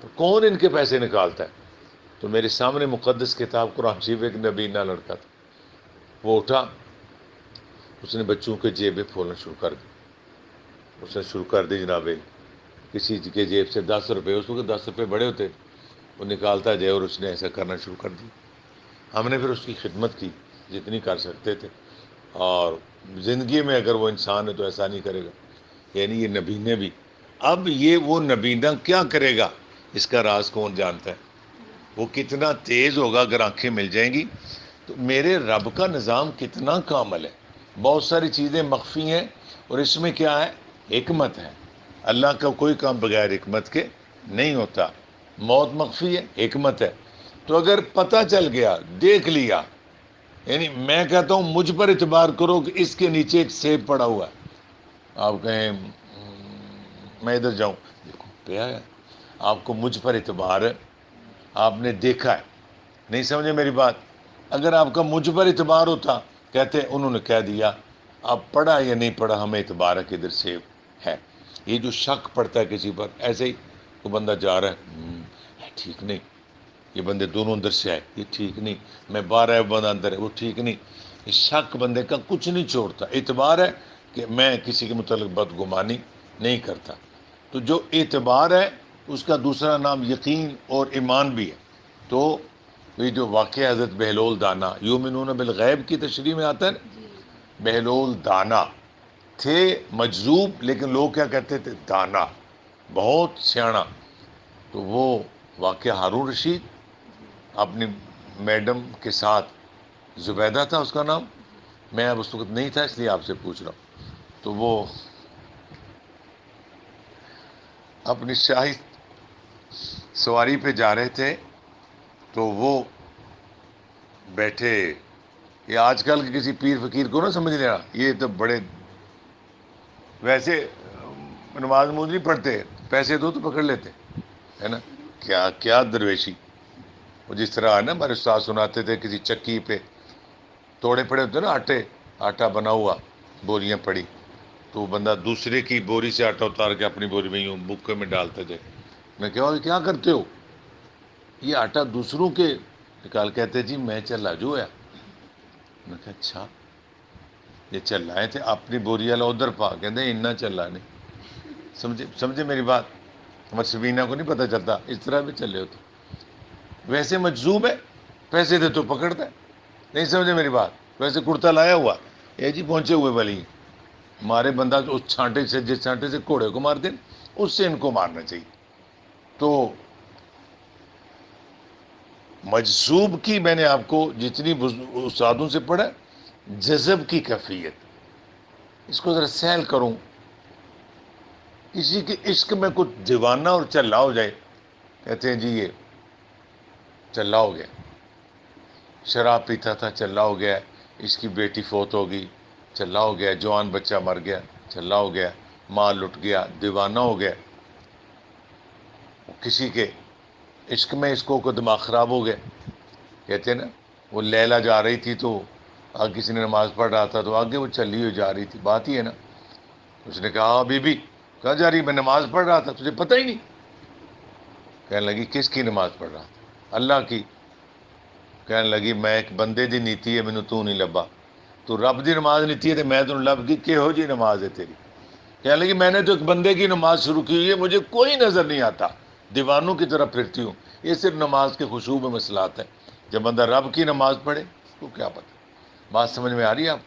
تو کون ان کے پیسے نکالتا ہے؟ تو میرے سامنے مقدس کتاب قرآن شریف ایک نبینہ لڑکا تھا، وہ اٹھا، اس نے بچوں کے جیبیں کھولنا شروع کر دی، اس نے شروع کر دی جناب، کسی کے جیب سے 10 روپے، اس وقت 10 روپے بڑے ہوتے، وہ نکالتا جائے، اور اس نے ایسا کرنا شروع کر دی۔ ہم نے پھر اس کی خدمت کی جتنی کر سکتے تھے، اور زندگی میں اگر وہ انسان ہے تو ایسا نہیں کرے گا، یعنی یہ نبینے بھی۔ اب یہ وہ نبینہ کیا کرے گا، اس کا راز کون جانتا ہے، وہ کتنا تیز ہوگا اگر آنکھیں مل جائیں گی۔ تو میرے رب کا نظام کتنا کامل ہے، بہت ساری چیزیں مخفی ہیں، اور اس میں کیا ہے، حکمت ہے۔ اللہ کا کوئی کام بغیر حکمت کے نہیں ہوتا، موت مخفی ہے، حکمت ہے۔ تو اگر پتہ چل گیا، دیکھ لیا، یعنی میں کہتا ہوں مجھ پر اعتبار کرو کہ اس کے نیچے ایک سیب پڑا ہوا ہے، آپ کہیں میں ادھر جاؤں، دیکھو پیا ہے، آپ کو مجھ پر اعتبار ہے، آپ نے دیکھا ہے، نہیں سمجھے میری بات؟ اگر آپ کا مجھ پر اعتبار ہوتا، کہتے انہوں نے کہہ دیا، آپ پڑھا یا نہیں پڑھا، ہمیں اعتبار ہے کہ ادھر سیب ہے۔ یہ جو شک پڑتا ہے کسی پر، ایسے ہی وہ بندہ جا رہا ہے، ٹھیک نہیں، یہ بندے دونوں اندر سے آئے، یہ ٹھیک نہیں، میں باہر ہے، وہ بندہ اندر ہے، وہ ٹھیک نہیں۔ یہ شک بندے کا کچھ نہیں چھوڑتا۔ اعتبار ہے کہ میں کسی کے متعلق بدگمانی نہیں کرتا۔ تو جو اعتبار ہے اس کا دوسرا نام یقین اور ایمان بھی ہے۔ تو یہ جو واقعہ حضرت بہلول دانا یؤمنون بالغیب کی تشریح میں آتا ہے نا، بہلول دانا تھے، مجذوب، لیکن لوگ کیا کہتے تھے، دانا، بہت سیاਣਾ۔ تو وہ واقعہ ہارون رشید اپنی میڈم کے ساتھ، زبیدہ تھا اس کا نام، میں اب اس وقت نہیں تھا اس لیے آپ سے پوچھ رہا ہوں، تو وہ اپنی شاہی سواری پہ جا رہے تھے، تو وہ بیٹھے، یہ آج کل کے کسی پیر فقیر کو نہ سمجھ لینا، یہ تو بڑے ویسے نماز نہیں پڑھتے، پیسے دو تو پکڑ لیتے، ہے نا، کیا کیا درویشی۔ وہ جس طرح ہے نا، ہمارے استاد سناتے تھے، کسی چکی پہ توڑے پڑے ہوتے نا، آٹا بنا ہوا، بوریاں پڑی، تو وہ بندہ دوسرے کی بوری سے آٹا اتار کے اپنی بوری میں یوں بکے میں ڈالتا جائے۔ میں کہا کیا کرتے ہو؟ یہ آٹا دوسروں کے نکال، کہتے جی میں چلا جو ہے۔ میں کہا اچھا، یہ چل رہے تھے اپنی بوری والا ادھر پا، کہتے اتنا چل رہا نہیں، سمجھے میری بات؟ مصبینہ کو نہیں پتہ چلتا، اس طرح بھی چلے ہوتے، ویسے مجذوب ہے، پیسے دے تو پکڑتا ہے، نہیں سمجھے میری بات؟ ویسے کرتا لایا ہوا، یہ جی پہنچے ہوئے والی مارے بندہ، اس چھانٹے سے، جس چھانٹے سے گھوڑے کو مارتے اس سے ان کو مارنا چاہیے۔ تو مجذوب کی میں نے آپ کو جتنی استادوں سے پڑھا، جذب کی کیفیت، اس کو ذرا سیل کروں، کسی کے عشق میں کچھ دیوانہ اور چلہ ہو جائے، کہتے ہیں جی یہ چلہ ہو گیا، شراب پیتا تھا چلہ ہو گیا، اس کی بیٹی فوت ہو گئی چلہ ہو گیا، جوان بچہ مر گیا چلہ ہو گیا، ماں لٹ گیا دیوانہ ہو گیا، کسی کے عشق میں اس کو دماغ خراب ہو گیا، کہتے ہیں نا، وہ لیلا جا رہی تھی تو آگے کسی نے نماز پڑھ رہا تھا تو آگے وہ چلی ہوئی جا رہی تھی، بات ہی ہے نا، اس نے کہا بی بی کہاں جا رہی؟ میں نماز پڑھ رہا تھا، تجھے پتہ ہی نہیں؟ کہنے لگی کس کی نماز پڑھ رہا تھا؟ اللہ کی۔ کہنے لگی میں ایک بندے دی نیتی ہے، مینوں تو نہیں لبا، تو رب دی نماز نیتی ہے تو میں تمہیں لب گئی، کہو جی نماز ہے تیری؟ کہنے لگی میں نے تو ایک بندے کی نماز شروع کی ہوئی ہے، مجھے کوئی نظر نہیں آتا، دیوانوں کی طرح پھرتی ہوں، یہ صرف نماز کے خشوع میں مسئلات ہے، جب بندہ رب کی نماز پڑھے اس کو کیا پتہ۔ بات سمجھ میں آ رہی ہے آپ؟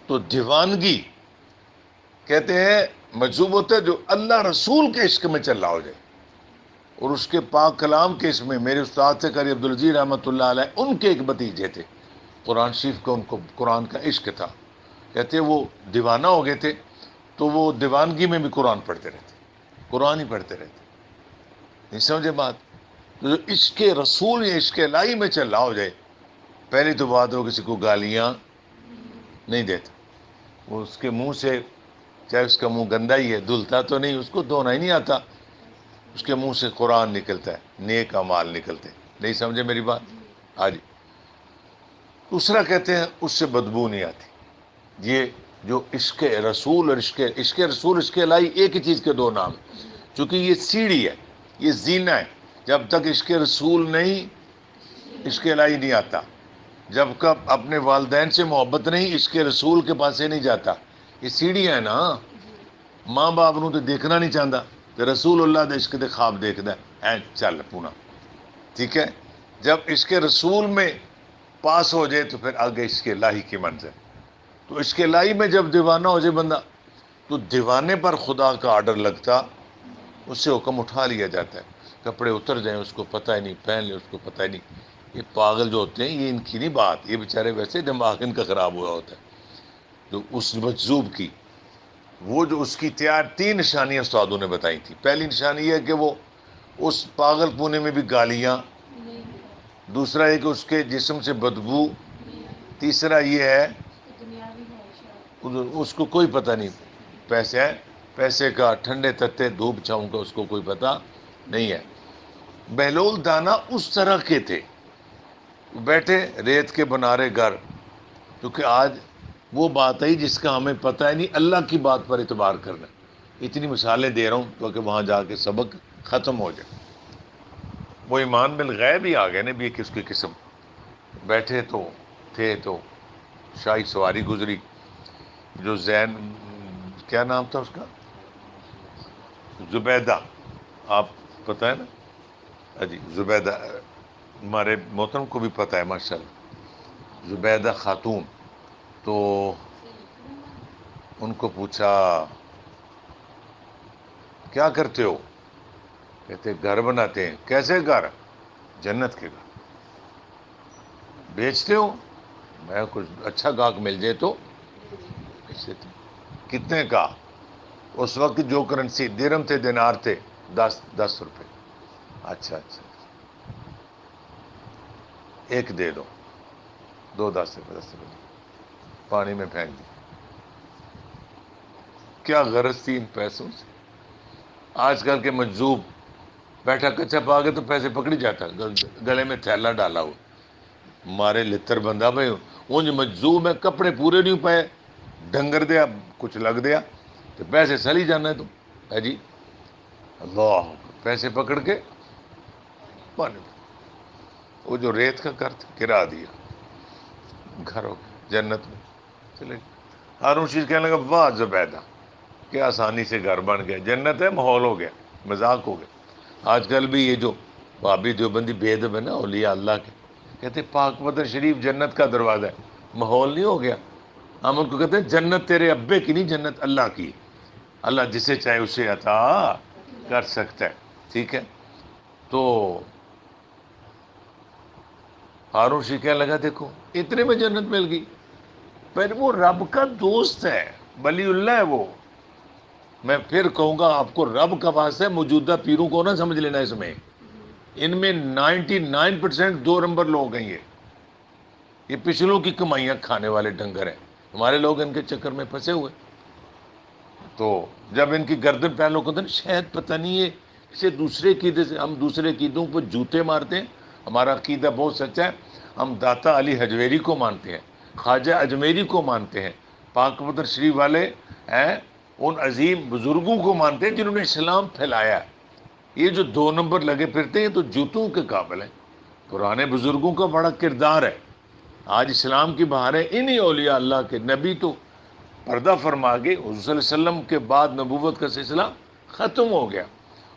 تو دیوانگی کہتے ہیں مجذوب ہوتا ہے جو اللہ رسول کے عشق میں چل رہا ہو جائے، اور اس کے پاک کلام کے عشق میں. میرے استاد سے قاری عبدالعزیز رحمۃ اللہ علیہ، ان کے ایک بھتیجے تھے، قرآن شریف کا ان کو قرآن کا عشق تھا. کہتے وہ دیوانہ ہو گئے تھے، تو وہ دیوانگی میں بھی قرآن پڑھتے رہتے، قرآن ہی پڑھتے رہتے. نہیں سمجھے بات؟ تو جو عشق رسول یا عشق الہی میں چل رہا ہو جائے، پہلی تو بات ہو کسی کو گالیاں نہیں دیتا. وہ اس کے منہ سے، چاہے اس کا منہ گندا ہی ہے، دھلتا تو نہیں، اس کو دھونا ہی نہیں آتا، اس کے منہ سے قرآن نکلتا ہے، نیک اعمال نکلتے ہیں. نہیں سمجھے میری بات؟ ہاں جی. دوسرا کہتے ہیں اس سے بدبو نہیں آتی. یہ جو عشق رسول اور عشق رسول، عشق الہی ایک ہی چیز کے دو نام ہیں. چونکہ یہ سیڑھی ہے، یہ زینہ ہے. جب تک عشق رسول نہیں، عشق الہی نہیں آتا. جب کب اپنے والدین سے محبت نہیں، عشق رسول کے پاس سے نہیں جاتا. یہ سیڑھی ہے نا. ماں باپ نو تو دیکھنا نہیں چاہتا، تو رسول اللہ دے عشق دے خواب دیکھتا ہے چل پونا. ٹھیک ہے. جب عشق رسول میں پاس ہو جائے تو پھر آگے عشق الہی کی منزل. تو عشق الہی میں جب دیوانہ ہو جائے بندہ، تو دیوانے پر خدا کا آرڈر لگتا، اس سے حکم اٹھا لیا جاتا ہے. کپڑے اتر جائیں اس کو پتہ ہی نہیں، پہن لے اس کو پتہ ہی نہیں. یہ پاگل جو ہوتے ہیں، یہ ان کی نہیں بات، یہ بیچارے ویسے دماغ ان کا خراب ہوا ہوتا ہے. جو اس مجذوب کی، وہ جو اس کی تین نشانیاں استادوں نے بتائی تھی. پہلی نشانی یہ ہے کہ وہ اس پاگل پونے میں بھی گالیاں، دوسرا یہ کہ اس کے جسم سے بدبو، تیسرا یہ ہے اس کو کوئی پتہ نہیں پیسے کا، ٹھنڈے تتے دھوپ چھاؤں کا اس کو کوئی پتہ نہیں ہے. بہلول دانا اس طرح کے تھے، بیٹھے ریت کے بنا رہے گھر. کیونکہ آج وہ بات ہے جس کا ہمیں پتہ ہی نہیں، اللہ کی بات پر اعتبار کرنا. اتنی مثالیں دے رہا ہوں تاکہ وہاں جا کے سبق ختم ہو جائے. وہ ایمان بالغیب ہی آ گئے نا بھی کس کی قسم. بیٹھے تو تھے تو شاہی سواری گزری، جو زین، کیا نام تھا اس کا، زبیدہ، آپ پتہ ہے نا جی، زبیدہ ہمارے محترم کو بھی پتہ ہے ماشاءاللہ، زبیدہ خاتون. تو ان کو پوچھا کیا کرتے ہو؟ کہتے گھر بناتے ہیں. کیسے گھر؟ جنت کے گھر. بیچتے ہو؟ میں کچھ اچھا گاہک مل جائے تو بیچ دیتے. کتنے کا؟ اس وقت جو کرنسی درہم تھے، دینار تھے، 10 روپے. اچھا اچھا، ایک دے دو. 10 روپے، 10 روپے پانی میں پھینک دی. کیا غرض تھی ان پیسوں سے؟ آج کل کے مجذوب بیٹھا کچا پا کے تو پیسے پکڑی جاتا، گلے میں تھیلا ڈالا ہوا. مارے لتر بندہ بھائی، وہ جو مجذوب ہے، کپڑے پورے نہیں پائے، ڈنگر دیا کچھ لگ دیا تو پیسے سلی جانا ہے. تو ہے جی اللہ، پیسے پکڑ کے پانی. وہ جو ریت کا گھر تھا گرا دیا، گھر ہو گیا جنت میں چلے. ہارون رشید کہنے لگا واہ زبیدہ، کیا آسانی سے گھر بن گیا، جنت ہے، ماحول ہو گیا، مذاق ہو گیا. آج کل بھی یہ جو بابی دیوبندی بے ادب ہے نا اولیاء اللہ کے، کہتے پاک مدر شریف جنت کا دروازہ ہے، ماحول نہیں ہو گیا. ہم ان کو کہتے ہیں جنت تیرے ابے کی نہیں، جنت اللہ کی. اللہ جسے چاہے اسے عطا کر سکتا ہے. ٹھیک ہے. تو ہارون رشید کہنے لگا دیکھو اتنے میں جنت مل گئی. پھر وہ رب کا دوست ہے، ولی اللہ ہے وہ. میں پھر کہوں گا آپ کو، رب کا واسطہ ہے، موجودہ پیروں کو نہ سمجھ لینا. اس میں ان میں 99% 2 نمبر لوگ ہیں. یہ پچھلوں کی کمائیاں کھانے والے ڈنگر ہیں. ہمارے لوگ ان کے چکر میں پھنسے ہوئے. تو جب ان کی گردن پہ لوگ ہوتے ہیں شاید پتہ نہیں ہے اسے دوسرے عقیدے سے، ہم دوسرے عقیدوں پر جوتے مارتے ہیں. ہمارا عقیدہ بہت سچا ہے. ہم داتا علی حجویری کو مانتے ہیں، خواجہ اجمیری کو مانتے ہیں، پاک مدر شریف والے ہیں، ان عظیم بزرگوں کو مانتے ہیں جنہوں نے اسلام پھیلایا. یہ جو 2 نمبر لگے پھرتے ہیں تو جوتوں کے قابل ہیں. پرانے بزرگوں کا بڑا کردار ہے. آج اسلام کی بہار ہے انہی اولیاء اللہ کے. نبی تو پردہ فرما گئے، حضور صلی اللہ علیہ وسلم کے بعد نبوت کا سلسلہ ختم ہو گیا.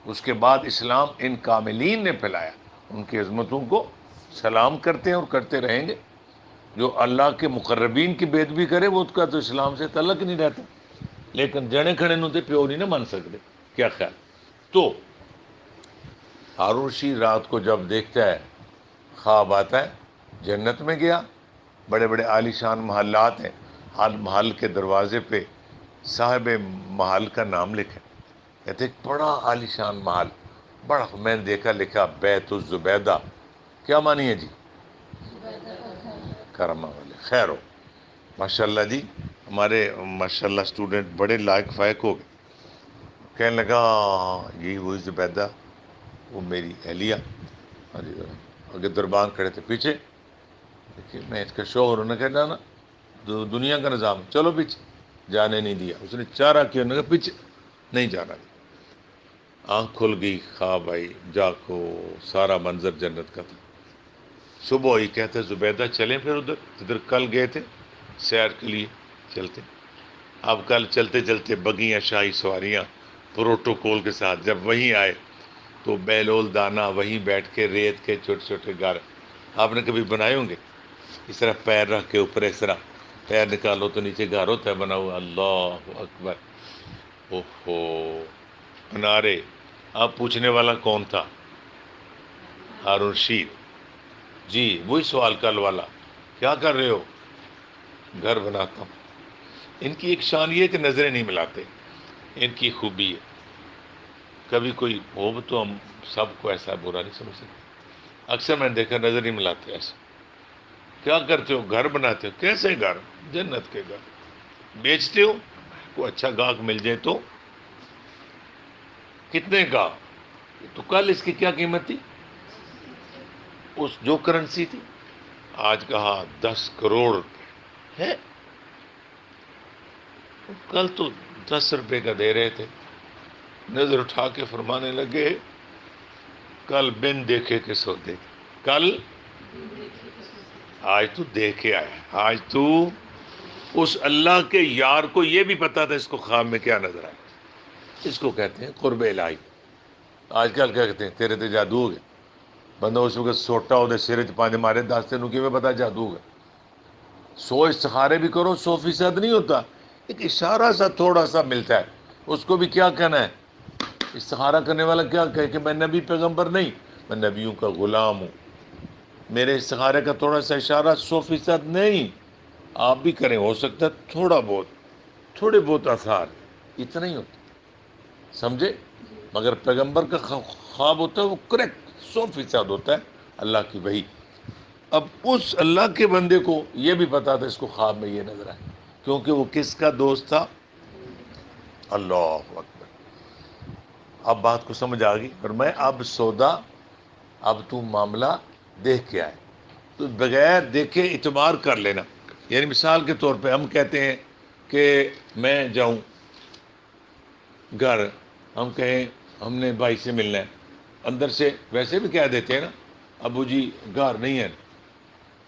اس کے بعد اسلام ان کاملین نے پھیلایا. ان کی عظمتوں کو سلام کرتے ہیں اور کرتے رہیں گے. جو اللہ کے مقربین کی بے ادبی کرے وہ اس کا تو اسلام سے تعلق نہیں رہتا. لیکن جنے کھڑے نو تے پیو نہیں نہ مان سکتے. کیا خیال؟ تو ہارون رشید رات کو جب دیکھتا ہے خواب آتا ہے جنت میں گیا، بڑے بڑے عالی شان محلات ہیں، ہر محل کے دروازے پہ صاحب محل کا نام لکھا ہے. کہتے ایک بڑا عالی شان محل، بڑا میں نے دیکھا لکھا بیت الزبیدہ. کیا مانی ہے جی؟ کرما والے. خیر ہو، ماشاء اللہ جی. ہمارے ماشاء اللہ اسٹوڈنٹ بڑے لائق فائق ہو گئے. کہنے لگا یہی وہی زبیدہ، وہ میری اہلیہ. آگے دربان کھڑے تھے پیچھے. دیکھیے میں اس کا شوہر نے کہا نا دنیا کا نظام، چلو پیچھے. جانے نہیں دیا. اس نے چارہ کیا، انہوں نے کہا پیچھے نہیں جانا. آنکھ کھل گئی، خواب آئی، جاکو سارا منظر جنت کا تھا. صبح ہوئی، کہتے زبیدہ چلیں پھر ادھر کل گئے تھے سیر کے لیے، چلتے. اب کل چلتے چلتے بگیاں شاہی سواریاں پروٹوکول کے ساتھ جب وہیں آئے تو بیلول دانا وہیں بیٹھ کے ریت کے چھوٹے چھوٹے گھر آپ نے کبھی بنائے ہوں گے. اس طرح پیر رکھ کے اوپر اس طرح پیر نکالو تو نیچے گھر ہوتا ہے بنا ہوا. اللہ اکبر. اوہو انارے. اب پوچھنے والا کون تھا؟ ہارون رشید. جی وہی سوال کل والا، کیا کر رہے ہو؟ گھر بناتا ہوں. ان کی ایک شان یہ ہے کہ نظریں نہیں ملاتے، ان کی خوبی ہے. کبھی کوئی ہو تو ہم سب کو ایسا برا نہیں سمجھ سکتے. اکثر میں نے دیکھا نظر نہیں ملاتے. ایسا کیا کرتے ہو؟ گھر بناتے ہو. کیسے گھر؟ جنت کے گھر. بیچتے ہو؟ کوئی اچھا گاہک مل جائے تو. کتنے کا؟ تو کل اس کی کیا قیمت تھی؟ اس جو کرنسی تھی آج کہا 10 کروڑ روپے ہے. کل تو 10 روپے کا دے رہے تھے. نظر اٹھا کے فرمانے لگے کل بن دیکھے کے سودے. کل آج تو دیکھے آیا. آج تو اس اللہ کے یار کو یہ بھی پتا تھا اس کو خواب میں کیا نظر آئے. اس کو کہتے ہیں قرب الہی. آج کل کیا کہتے ہیں تیرے تے جادو ہو گیا. بندہ اس وقت سوٹا ہو سر چ مارے 10 دن کی میں پتا جادو ہو گیا. 100 استخارے بھی کرو 100% نہیں ہوتا. ایک اشارہ سا تھوڑا سا ملتا ہے. اس کو بھی کیا کہنا ہے؟ استخارہ کرنے والا کیا کہے کہ میں نبی پیغمبر نہیں، میں نبیوں کا غلام ہوں. میرے استخارے کا تھوڑا سا اشارہ 100% نہیں. آپ بھی کریں، ہو سکتا ہے تھوڑا بہت، تھوڑے بہت آثار، اتنا ہی ہوتا. سمجھے؟ مگر پیغمبر کا خواب ہوتا ہے وہ کریکٹ 100% ہوتا ہے اللہ کی وحی. اب اس اللہ کے بندے کو یہ بھی پتا تھا اس کو خواب میں یہ نظر آئے، کیونکہ وہ کس کا دوست تھا؟ اللہ اکبر. اب بات کو سمجھ آ گئی. اور میں اب سودا، اب تو معاملہ دیکھ کے آئے تو بغیر دیکھے اعتبار کر لینا. یعنی مثال کے طور پہ ہم کہتے ہیں کہ میں جاؤں گھر، ہم کہیں ہم نے بھائی سے ملنا ہے، اندر سے ویسے بھی کہہ دیتے ہیں نا ابو جی گھر نہیں ہے،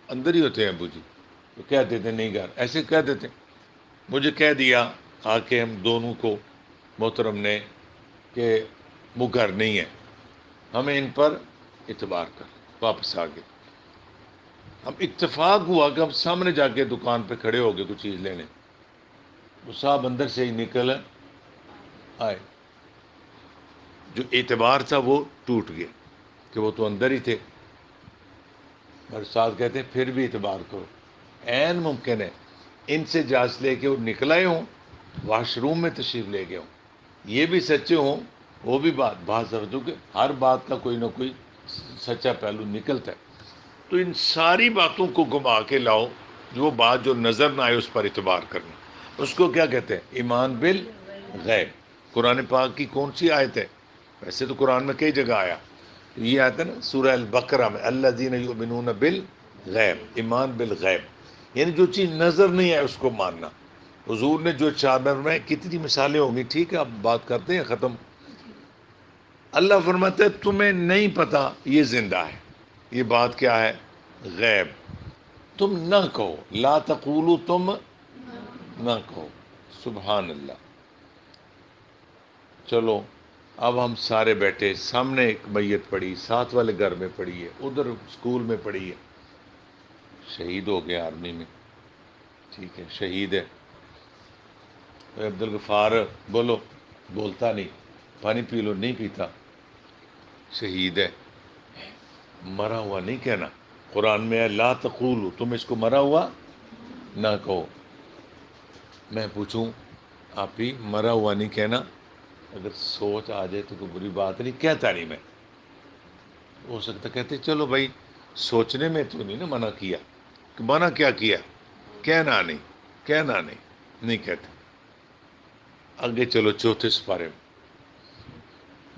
اندر ہی ہوتے ہیں ابو جی، تو کہہ دیتے نہیں گھر، ایسے کہہ دیتے. مجھے کہہ دیا آ کے ہم دونوں کو محترم نے کہ وہ گھر نہیں ہے، ہمیں ان پر اعتبار کر واپس آ گئے. اب اتفاق ہوا کہ ہم سامنے جا کے دکان پہ کھڑے ہو گئے کچھ چیز لینے. وہ صاحب اندر سے ہی نکل آئے. جو اعتبار تھا وہ ٹوٹ گیا کہ وہ تو اندر ہی تھے. اور ساتھ کہتے ہیں پھر بھی اعتبار کرو. عین ممکن ہے ان سے اجازت لے کے وہ نکلائے ہوں، واش روم میں تشریف لے گئے ہوں، یہ بھی سچے ہوں، وہ بھی بات سمجھو کہ ہر بات کا کوئی نہ کوئی سچا پہلو نکلتا ہے. تو ان ساری باتوں کو گما کے لاؤ، جو بات جو نظر نہ آئے اس پر اعتبار کرنا. اس کو کیا کہتے ہیں؟ ایمان بالغیب. قرآن پاک کی کون سی آیت ہے؟ ویسے تو قرآن میں کئی جگہ آیا، یہ آتا ہے نا سورہ البقرہ میں الذین یؤمنون بالغیب، ایمان بالغیب، یعنی جو چیز نظر نہیں ہے اس کو ماننا. حضور نے جو چادر میں کتنی مثالیں ہوں گی، ٹھیک ہے اب بات کرتے ہیں ختم. اللہ فرماتا ہے تمہیں نہیں پتا یہ زندہ ہے، یہ بات کیا ہے؟ غیب. تم نہ کہو، لا تقولو، تم نہ کہو. سبحان اللہ. چلو اب ہم سارے بیٹھے، سامنے ایک میت پڑی، ساتھ والے گھر میں پڑی ہے، ادھر اسکول میں پڑی ہے. شہید ہو گیا آرمی میں، ٹھیک ہے شہید ہے. عبد الغفار بولو، بولتا نہیں، پانی پی لو، نہیں پیتا، شہید ہے، مرا ہوا نہیں کہنا، قرآن میں ہے لا تقولو، تم اس کو مرا ہوا نہ کہو۔ میں پوچھوں آپ ہی مرا ہوا نہیں کہنا، اگر سوچ آ جائے تو کوئی بری بات نہیں، کہتا نہیں میں، ہو سکتا کہتے چلو بھائی سوچنے میں تو نہیں نا منع کیا، کہ منع کیا کیا، کہنا نہیں، کہنا نہیں، نہیں کہتے۔ آگے چلو چوتھے سپارے میں،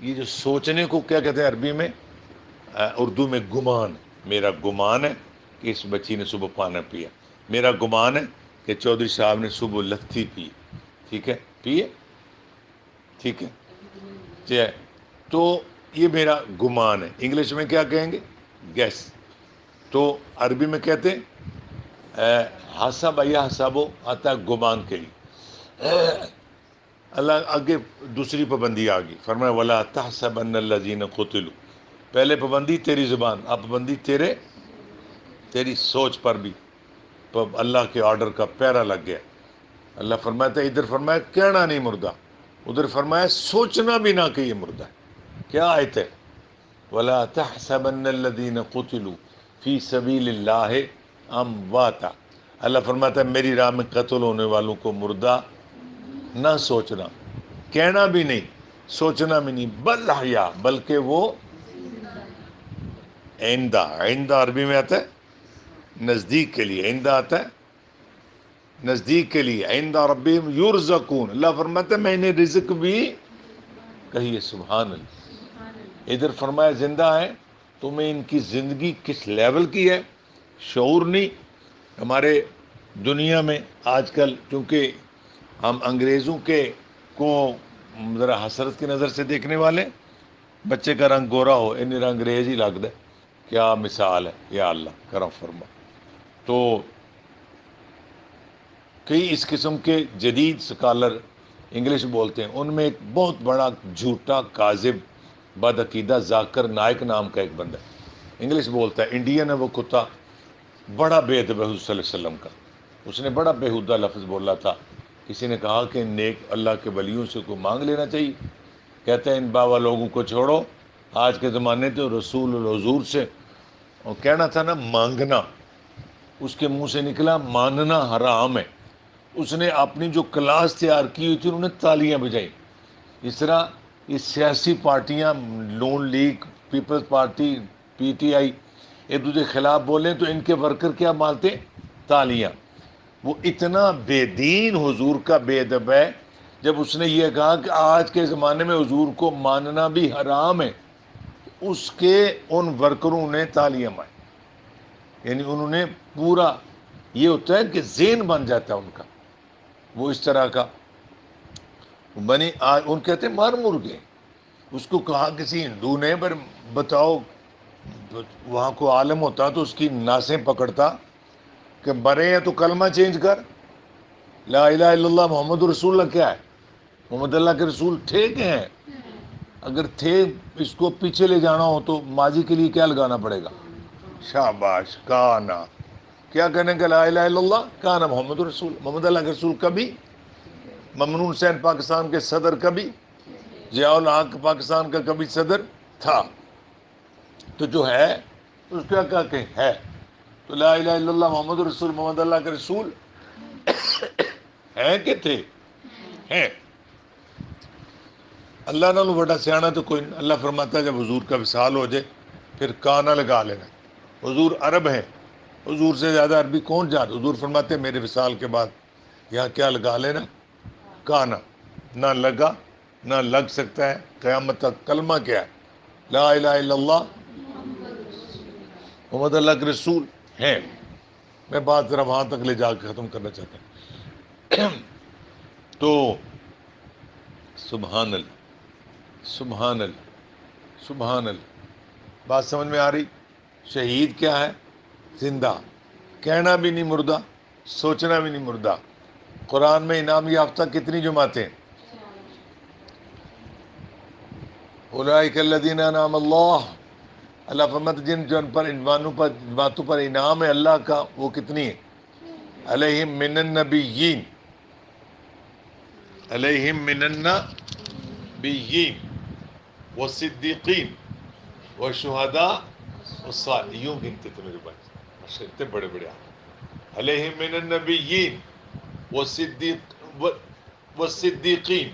یہ جو سوچنے کو کیا کہتے ہیں عربی میں، اردو میں گمان، میرا گمان ہے کہ اس بچی نے صبح پانا پیا، میرا گمان ہے کہ چودھری صاحب نے صبح لتھی پی، ٹھیک ہے، پیے، ٹھیک ہے، تو یہ میرا گمان ہے، انگلش میں کیا کہیں گے، گیس۔ تو عربی میں کہتے ہیں حسب یا حسابو آتا ہے گمان کے لیے۔ اللہ آگے دوسری پابندی آ گئی، فرمایا ولا تحسبن الذین قتلوا، پہلے پابندی تیری زبان، اب پابندی تیری سوچ پر بھی، اللہ کے آرڈر کا پیرا لگ گیا۔ اللہ فرماتا ہے، ادھر فرمایا کہنا نہیں مردہ، ادھر فرمایا سوچنا بھی نہ کہ یہ مردہ ہے۔ کیا آیت ہے؟ ولا تحسبن الذین قتلوا فی سبیل اللہ امواتا، اللہ فرماتا ہے میری راہ میں قتل ہونے والوں کو مردہ نہ سوچنا، کہنا بھی نہیں، سوچنا بھی نہیں، بل احیا، بلکہ وہ آئندہ، آئندہ عربی میں آتا ہے نزدیک کے لیے، آئندہ آتا ہے نزدیک کے لیے، آئندہ ربہم یرزقون، اللہ فرماتا ہے میں انہیں رزق بھی، کہیے سبحان اللہ۔ ادھر فرمایا زندہ ہے، تمہیں ان کی زندگی کس لیول کی ہے شعور نہیں۔ ہمارے دنیا میں آج کل چونکہ ہم انگریزوں کے کو ذرا حسرت کی نظر سے دیکھنے والے، بچے کا رنگ گورا ہو ان رنگ انگریز ہی لگ دے، کیا مثال ہے، یا اللہ کرم فرما۔ تو کئی اس قسم کے جدید سکالر انگلش بولتے ہیں، ان میں ایک بہت بڑا جھوٹا کاذب بدعقیدہ ذاکر نائک نام کا ایک بندہ ہے، انگلش بولتا ہے، انڈین ہے وہ کتا، بڑا بے ادب ہے حضور صلی اللہ علیہ وسلم کا، اس نے بڑا بےہودہ لفظ بولا تھا، کسی نے کہا کہ نیک اللہ کے ولیوں سے کوئی مانگ لینا چاہیے، کہتے ہیں ان باوا لوگوں کو چھوڑو، آج کے زمانے تو رسول الحضور سے، اور کہنا تھا نا مانگنا، اس کے منہ سے نکلا ماننا حرام ہے۔ اس نے اپنی جو کلاس تیار کی ہوئی تھی انہوں نے تالیاں بجائیں۔ اس طرح یہ سیاسی پارٹیاں، Noon League, People's Party, P T I, ایک دوسرے کے خلاف بولیں تو ان کے ورکر کیا مالتے؟ تالیاں۔ وہ اتنا بے دین حضور کا بے ادب ہے، جب اس نے یہ کہا کہ آج کے زمانے میں حضور کو ماننا بھی حرام ہے، اس کے ان ورکروں نے تالیاں ماری، یعنی انہوں نے پورا، یہ ہوتا ہے کہ ذہن بن جاتا ہے ان کا، وہ اس طرح کا بنی ان کہتے ہیں مار مرغے۔ اس کو کہا کسی ہندو نے، پر بتاؤ، وہاں کو عالم ہوتا تو اس کی ناسیں پکڑتا کہ مرے ہیں تو کلمہ چینج کر، لا الہ الا اللہ محمد رسول اللہ کیا ہے، محمد اللہ کے رسول تھے کہ ہیں؟ اگر تھے اس کو پیچھے لے جانا ہو تو ماضی کے لیے کیا لگانا پڑے گا؟ شاباش، کانا، کیا کہنے کا لا الہ الا اللہ، کانا محمد رسول، محمد اللہ کے رسول کبھی، ممنون حسین پاکستان کے صدر کبھی، ضیاء الحق پاکستان کا کبھی صدر تھا، تو جو ہے اس کا کیا کہ ہے، تو لا الہ الا اللہ محمد رسول، محمد اللہ کے رسول ہیں کہ تھے؟ ہیں۔ اللہ نالوں بڑا سیاح تو کوئی نہیں۔ اللہ فرماتا ہے جب حضور کا وصال ہو جائے پھر کانا لگا لینا، حضور عرب ہیں، حضور سے زیادہ عربی کون جانتا؟ حضور فرماتے ہیں میرے وصال کے بعد یہاں کیا لگا لینا، کانا، نہ لگا نہ لگ سکتا ہے قیامت تک۔ کلمہ کیا ہے؟ لا الہ الا اللہ محمد اللہ کے رسول ہیں۔ میں بات ذرا وہاں تک لے جا کے ختم کرنا چاہتا ہوں۔ تو سبحان اللہ، سبحان اللہ، سبحان اللہ، بات سمجھ میں آ رہی؟ شہید کیا ہے؟ زندہ، کہنا بھی نہیں مردہ، سوچنا بھی نہیں مردہ۔ قرآن میں انعام یافتہ کتنی جماعتیں؟ اولئک الذین انعم اللہ، اللہ فرماتا جن پر باتوں پر انعام ہے اللہ کا، وہ کتنی ہے؟ علیہم من النبیین، علیہم من النبیین والصدیقین والشہداء والصالحین. یوں گنتے تھے میرے بچے، ماشاء اللہ، اتنے بڑے بڑے علیہم من النبیین والصدیقین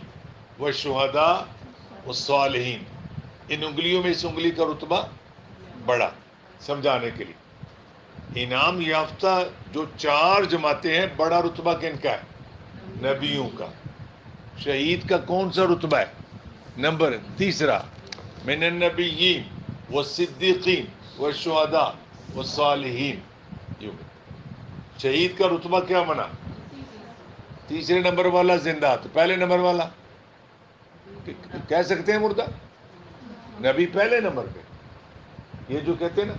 والشہداء والصالحین. ان انگلیوں میں اس انگلی کا رتبہ بڑا، سمجھانے کے لیے. انعام یافتہ جو 4 جماعتیں ہیں، بڑا رتبہ کن کا ہے؟ نبیوں کا. شہید کا کون سا رتبہ ہے؟ نمبر 3. من النبیین والصدیقین والشہداء والصالحین. شہید کا رتبہ کیا بنا؟ 3 نمبر والا زندہ. تو پہلے نمبر والا کہہ سکتے ہیں مردہ؟ نبی پہلے نمبر پہ. یہ جو کہتے ہیں نا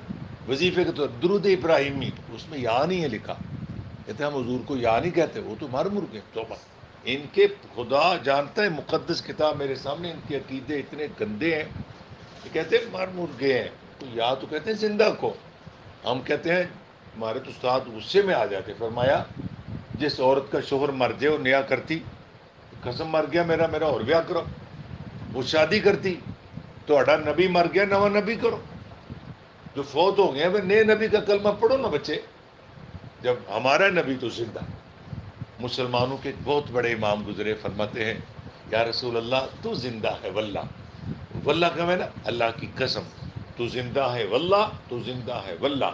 وظیفے کے طور درود ابراہیمی، اس میں یا نہیں ہے لکھا. کہتے ہیں ہم حضور کو یا نہیں کہتے، وہ تو مر گئے. توبہ. ان کے خدا جانتا ہے، مقدس کتاب میرے سامنے، ان کے عقیدے اتنے گندے ہیں. یہ کہتے ہیں مر گئے ہیں. تو یا تو کہتے ہیں زندہ کو. ہم کہتے ہیں، ہمارے تو استاد غصے میں آ جاتے، فرمایا جس عورت کا شوہر مر جائے وہ نیا کرتی، قسم مر گیا میرا اور بیاہ کرو. وہ شادی کرتی تو اڈا نبی مر گیا، نواں نبی کرو. جو فوت ہو گئے وہ نئے نبی کا کلمہ پڑھو نا بچے. جب ہمارا نبی تو زندہ. مسلمانوں کے ایک بہت بڑے امام گزرے، فرماتے ہیں یا رسول اللہ تو زندہ ہے واللہ. واللہ کا میں نا اللہ کی قسم، تو زندہ ہے واللہ، تو زندہ ہے واللہ.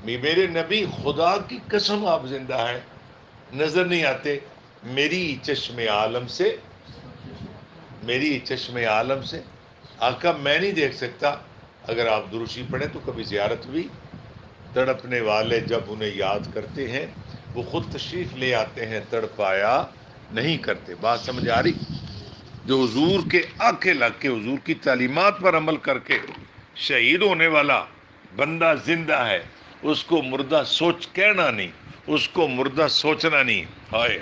میرے نبی خدا کی قسم آپ زندہ ہے. نظر نہیں آتے. میری چشم عالم سے، میری چشم عالم سے آقا میں نہیں دیکھ سکتا. اگر آپ دروشی پڑھیں تو کبھی زیارت بھی. تڑپنے والے جب انہیں یاد کرتے ہیں وہ خود تشریف لے آتے ہیں، تڑپایا نہیں کرتے. بات سمجھ آ رہی؟ جو حضور کے آنکھیں لگ کے حضور کی تعلیمات پر عمل کر کے شہید ہونے والا بندہ زندہ ہے، اس کو مردہ سوچ کہنا نہیں، اس کو مردہ سوچنا نہیں. ہائے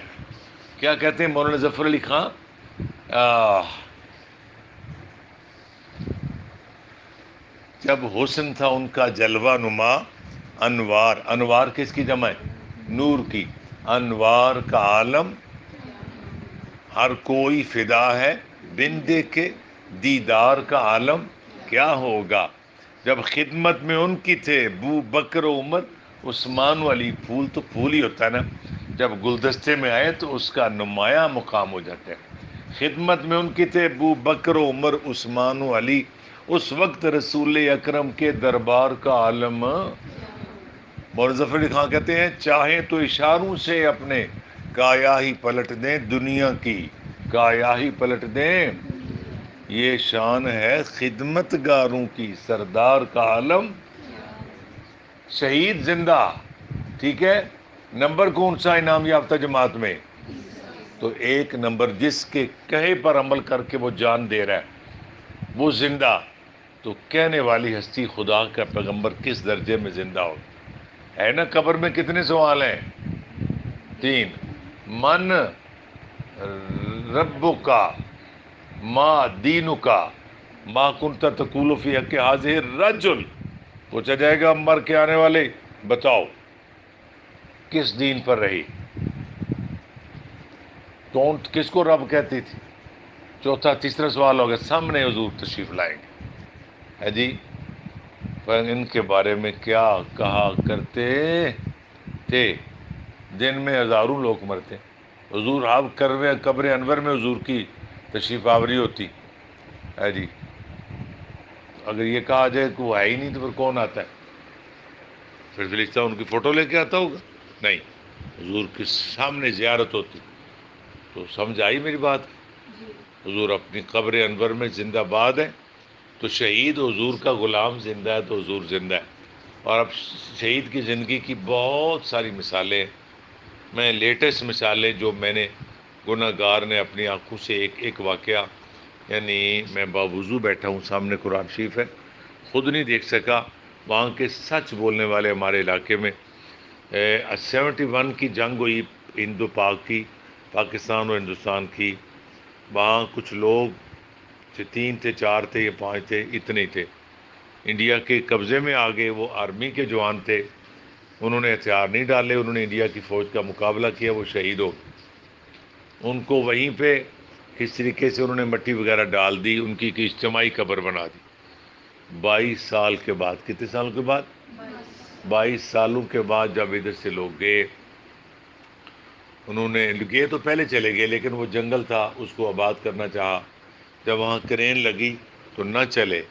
کیا کہتے ہیں مولانا ظفر علی خان؟ جب حسن تھا ان کا جلوہ نما، انوار. انوار کس کی جمع ہے؟ نور کی. انوار کا عالم ہر کوئی فدا ہے، بن دیکھے دیدار کا عالم کیا ہوگا. جب خدمت میں ان کی تھے بو بکر و عمر، عثمان و علی. پھول تو پھول ہی ہوتا ہے نا، جب گلدستے میں آئے تو اس کا نمایاں مقام ہو جاتا ہے. خدمت میں ان کی تھے بو بکر و عمر، عثمان و علی. اس وقت رسول اکرم کے دربار کا عالم. مولانا ظفر علی خان کہتے ہیں چاہیں تو اشاروں سے اپنے کایا ہی پلٹ دیں دنیا کی، کایا ہی پلٹ دیں. یہ شان ہے خدمت گاروں کی، سردار کا عالم. شہید زندہ، ٹھیک ہے. نمبر کون سا انعام یافتہ جماعت میں؟ تو 1 نمبر جس کے کہے پر عمل کر کے وہ جان دے رہا ہے وہ زندہ. تو کہنے والی ہستی خدا کا پیغمبر کس درجے میں زندہ ہو ہے نا. قبر میں کتنے سوال ہیں؟ 3. من رب کا، ما دین کا، ما کنت تقول فی حق ھذہ الرجل. پوچھا جائے گا مر کے آنے والے بتاؤ کس دین پر رہی. کون کس کو رب کہتی تھی؟ 4 سوال ہوگا، سامنے حضور تشریف لائیں گے. ہے جی. پر ان کے بارے میں کیا کہا کرتے تھے؟ دن میں ہزاروں لوگ مرتے. حضور آپ قبر انور میں حضور کی تشریف آوری ہوتی ہے جی. اگر یہ کہا جائے کہ وہ ہے ہی نہیں تو پھر کون آتا ہے؟ پھر فرشتہ ان کی فوٹو لے کے آتا ہوگا؟ نہیں، حضور کے سامنے زیارت ہوتی. تو سمجھ آئی میری بات؟ حضور اپنی قبر انور میں زندہ باد ہے. تو شہید حضور کا غلام زندہ ہے تو حضور زندہ ہے. اور اب شہید کی زندگی کی بہت ساری مثالیں ہیں. میں لیٹسٹ مثالیں جو میں نے گناہ گار نے اپنی آنکھوں سے ایک واقعہ، یعنی میں باوضو بیٹھا ہوں، سامنے قرآن شریف ہے، خود نہیں دیکھ سکا. وہاں کے سچ بولنے والے ہمارے علاقے میں 71 کی جنگ ہوئی ہندو پاک کی، پاکستان اور ہندوستان کی. وہاں کچھ لوگ 3 تھے، 4 تھے یا 5 تھے، اتنے ہی تھے. انڈیا کے قبضے میں آ گئے. وہ آرمی کے جوان تھے، انہوں نے ہتھیار نہیں ڈالے، انہوں نے انڈیا کی فوج کا مقابلہ کیا، وہ شہید ہو گئے. ان کو وہیں پہ کس طریقے سے انہوں نے مٹی وغیرہ ڈال دی، ان کی ایک اجتماعی قبر بنا دی۔ 22 سال کے بعد، کتنے سال کے بعد؟ 22 سالوں کے بعد جب ادھر سے لوگ گئے، انہوں نے گئے تو پہلے چلے گئے، لیکن وہ جنگل تھا، اس کو آباد کرنا چاہا۔ جب وہاں کرین لگی تو نہ چلے،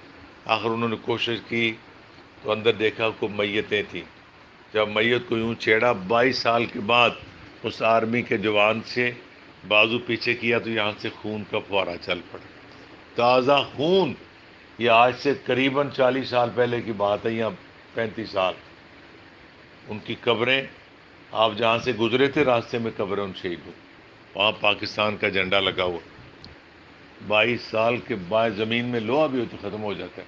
آخر انہوں نے کوشش کی تو اندر دیکھا کو میتیں تھیں۔ جب میت کو یوں چھیڑا 22 سال کے بعد، اس آرمی کے جوان سے بازو پیچھے کیا تو یہاں سے خون کا فوارہ چل پڑا، تازہ خون۔ یہ آج سے قریباً 40 سال پہلے کی بات ہے، یا 35 سال۔ ان کی قبریں، آپ جہاں سے گزرے تھے راستے میں قبریں ان شہیدوں، وہاں پاکستان کا جھنڈا لگا ہوا۔ 22 سال کے بعد زمین میں لوہا بھی ہو تو ختم ہو جاتا ہے۔